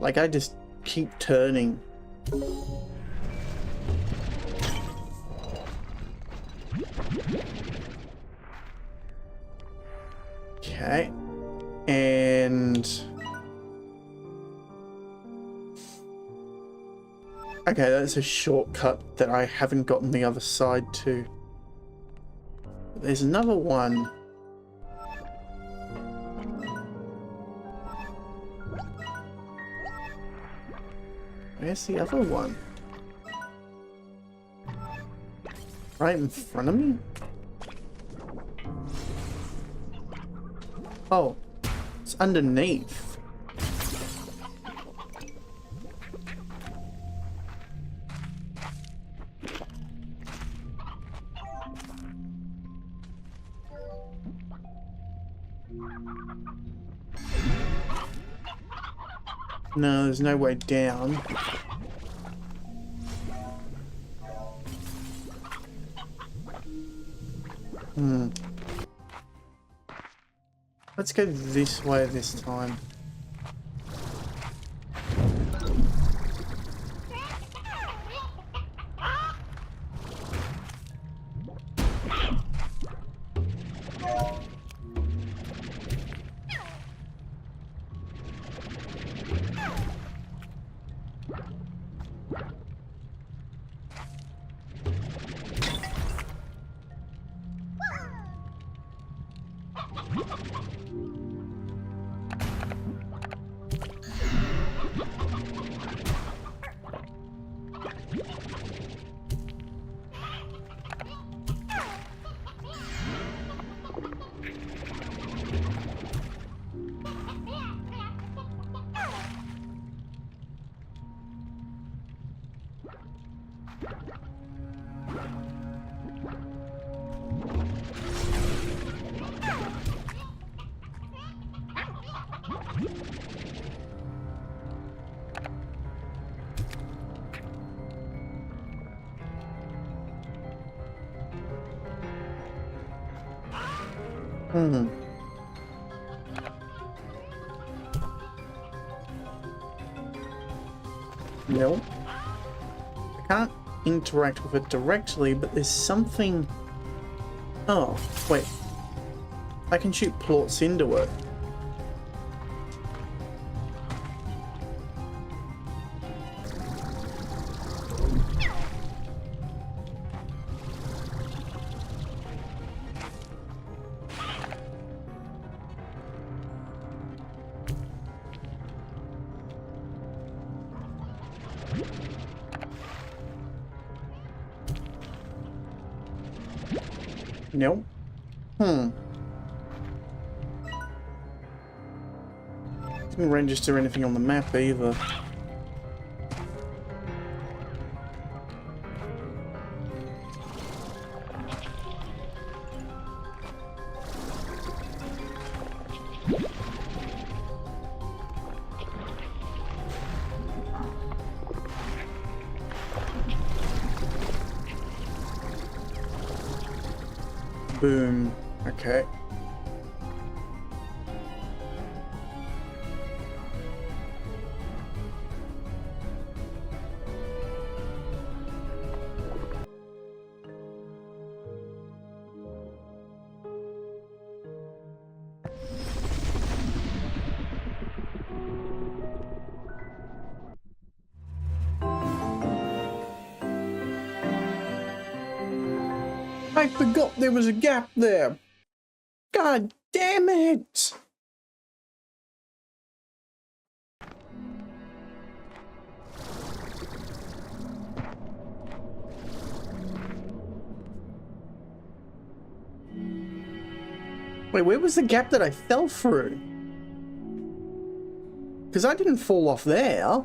Like, I just keep turning. Okay. And... okay, that's a shortcut that I haven't gotten the other side to. There's another one. Where's the other one? Right in front of me? Oh, it's underneath. No, there's no way down. Let's go this way this time. No. I can't interact with it directly, but there's something... oh, wait. I can shoot plorts into it. No. Didn't register anything on the map either. Boom. Okay. I forgot there was a gap there. God damn it! Wait, where was the gap that I fell through? Because I didn't fall off there.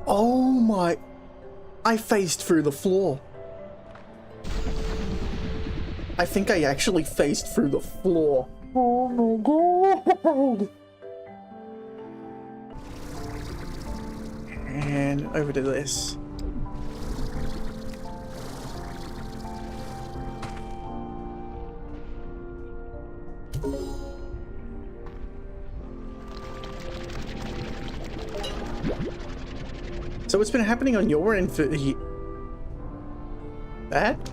Oh my... I phased through the floor. I think I actually phased through the floor. Oh my god! And over to this. So what's been happening on your end for that?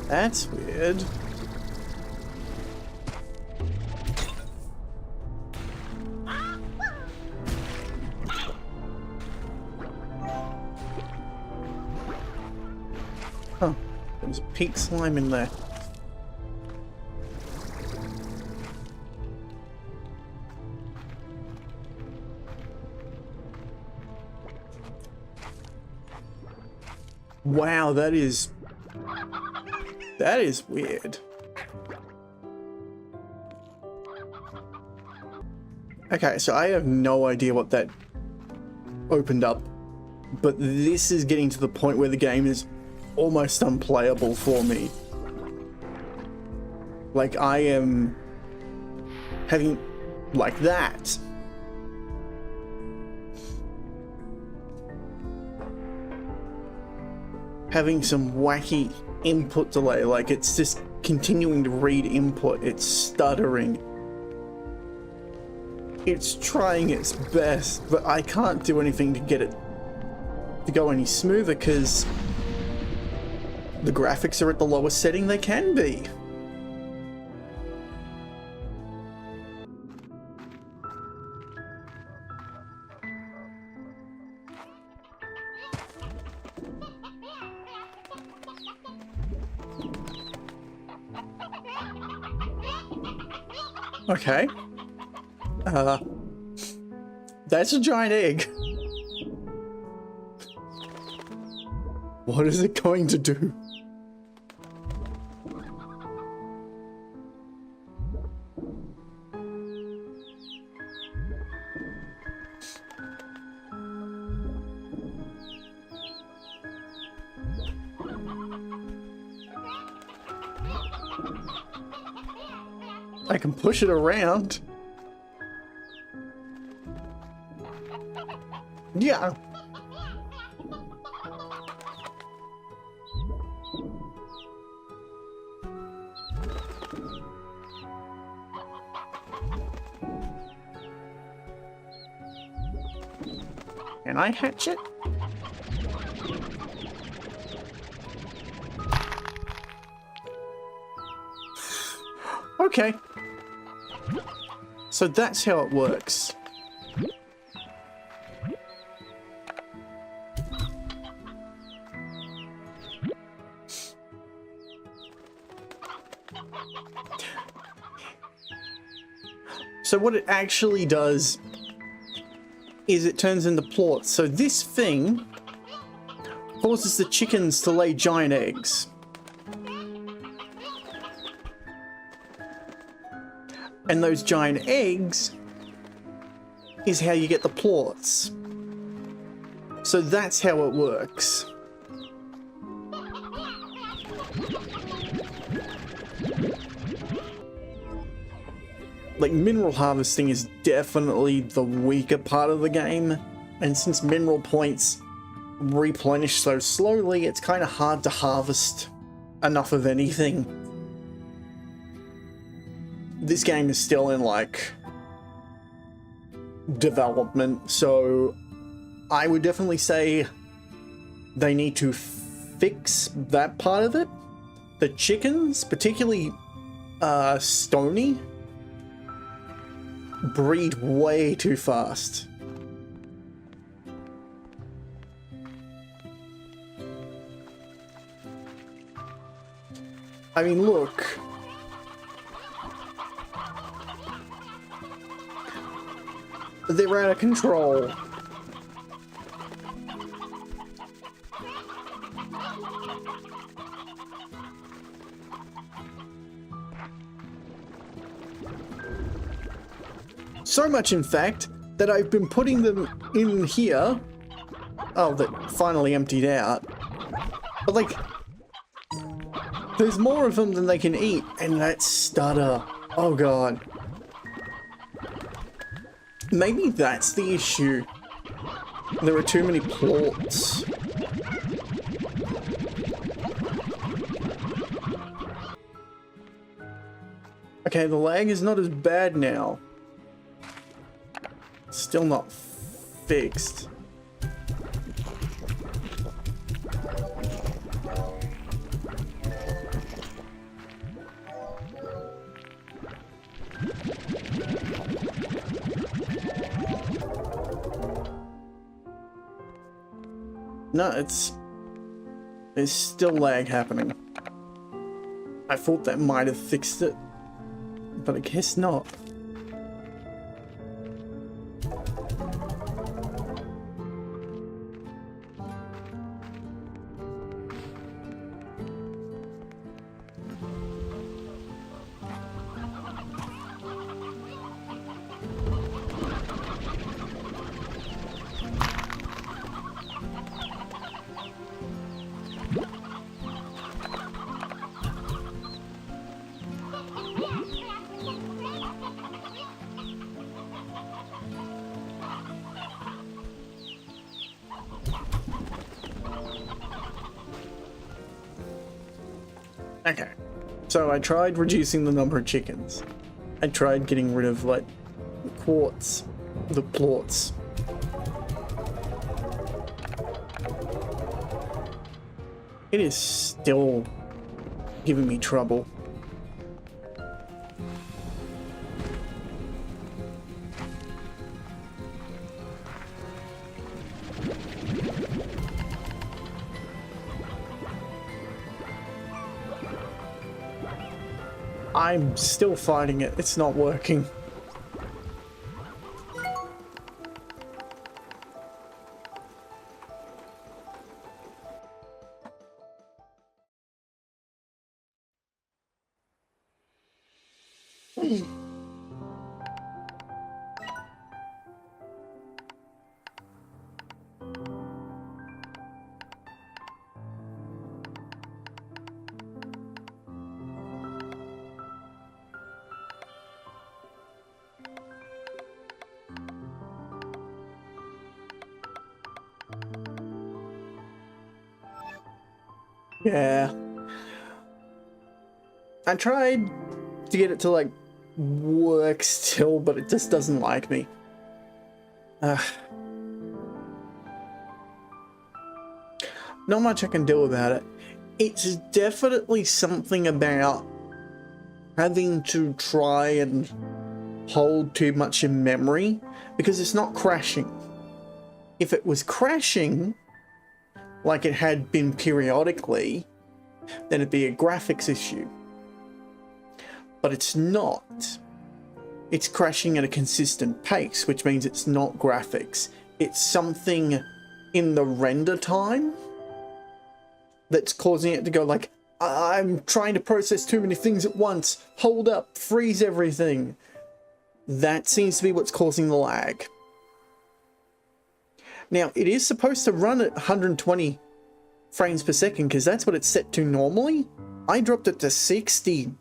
That's weird. Huh. There's a pink slime in there. Wow, that is weird. Okay, so I have no idea what that opened up, but this is getting to the point where the game is almost unplayable for me. Like, I am having, like that. Having some wacky input delay, like it's just continuing to read input, it's stuttering. It's trying its best, but I can't do anything to get it to go any smoother because the graphics are at the lowest setting they can be. Okay. That's a giant egg. What is it going to do? I can push it around. Yeah. Can I hatch it? Okay. So that's how it works. So what it actually does is it turns into plorts. So this thing causes the chickens to lay giant eggs. And those giant eggs is how you get the plorts. So that's how it works. Like, mineral harvesting is definitely the weaker part of the game, and since mineral points replenish so slowly, it's kind of hard to harvest enough of anything. This game is still in, like, development, so I would definitely say they need to fix that part of it. The chickens, particularly Stony, breed way too fast. I mean, look. They're out of control. So much, in fact, that I've been putting them in here. Oh, that finally emptied out. But, like, there's more of them than they can eat, and that stutter. Oh, God. Maybe that's the issue. There are too many plorts. Okay, the lag is not as bad now. Still not fixed. No, there's still lag happening. I thought that might have fixed it, but I guess not. Okay, so I tried reducing the number of chickens. I tried getting rid of, like, the quartz, the plorts. It is still giving me trouble. I'm still fighting it. It's not working. Yeah. I tried to get it to, like, work still, but it just doesn't like me. Not much I can do about it. It's definitely something about having to try and hold too much in memory, because it's not crashing. If it was crashing, like it had been periodically, then it'd be a graphics issue. But it's not. It's crashing at a consistent pace, which means it's not graphics. It's something in the render time that's causing it to go like, I'm trying to process too many things at once. Hold up, freeze everything. That seems to be what's causing the lag. Now, it is supposed to run at 120 frames per second because that's what it's set to normally. I dropped it to 60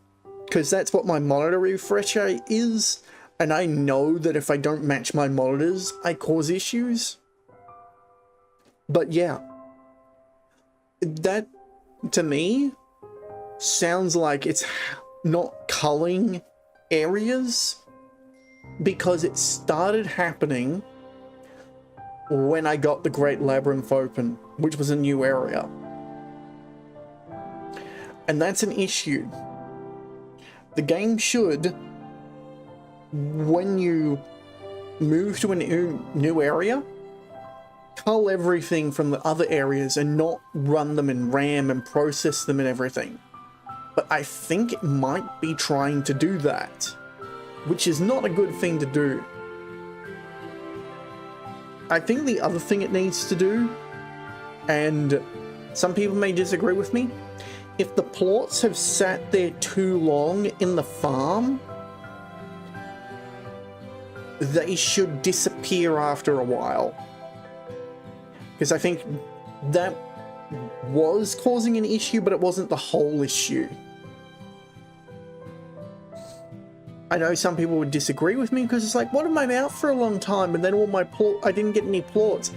because that's what my monitor refresh rate is. And I know that if I don't match my monitors, I cause issues. But yeah, that to me sounds like it's not culling areas because it started happening when I got the Great Labyrinth open, which was a new area. And that's an issue. The game should, when you move to a new area, cull everything from the other areas and not run them in RAM and process them and everything. but I think it might be trying to do that, which is not a good thing to do. I think the other thing it needs to do, and some people may disagree with me, if the plorts have sat there too long in the farm, they should disappear after a while. Because I think that was causing an issue, but it wasn't the whole issue. I know some people would disagree with me because it's like, what am I out for a long time and then all my I didn't get any plorts.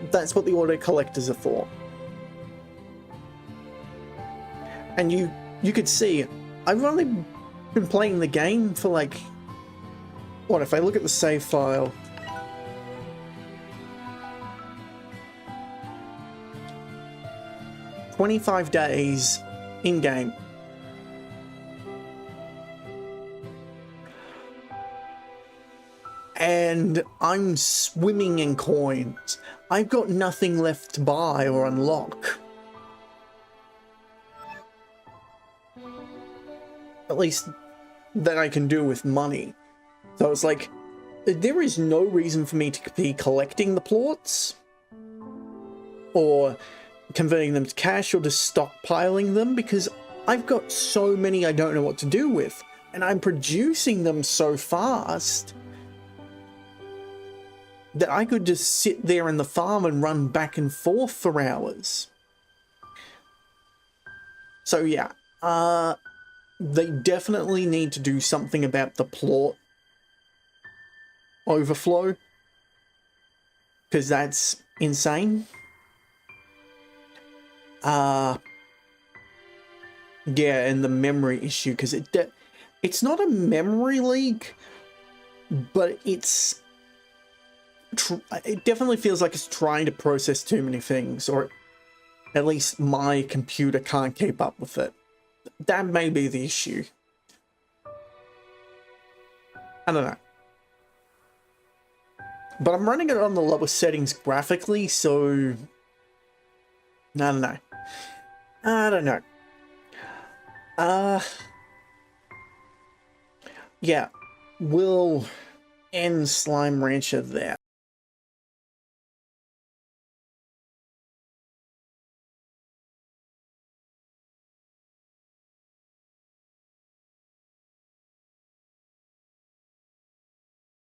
That's what the auto collectors are for. And you could see, I've only been playing the game for like, what if I look at the save file? "25 days in-game. And I'm swimming in coins. I've got nothing left to buy or unlock. At least that I can do with money. So it's like, there is no reason for me to be collecting the plorts, or converting them to cash, or just stockpiling them, because I've got so many I don't know what to do with, and I'm producing them so fast that I could just sit there in the farm and run back and forth for hours. So yeah, they definitely need to do something about the plort overflow, because that's insane. Yeah, and the memory issue, because it's not a memory leak, but it definitely feels like it's trying to process too many things, or at least my computer can't keep up with it. That may be the issue. I don't know. But I'm running it on the lowest settings graphically, so I don't know. I don't know. Yeah, we'll end Slime Rancher there.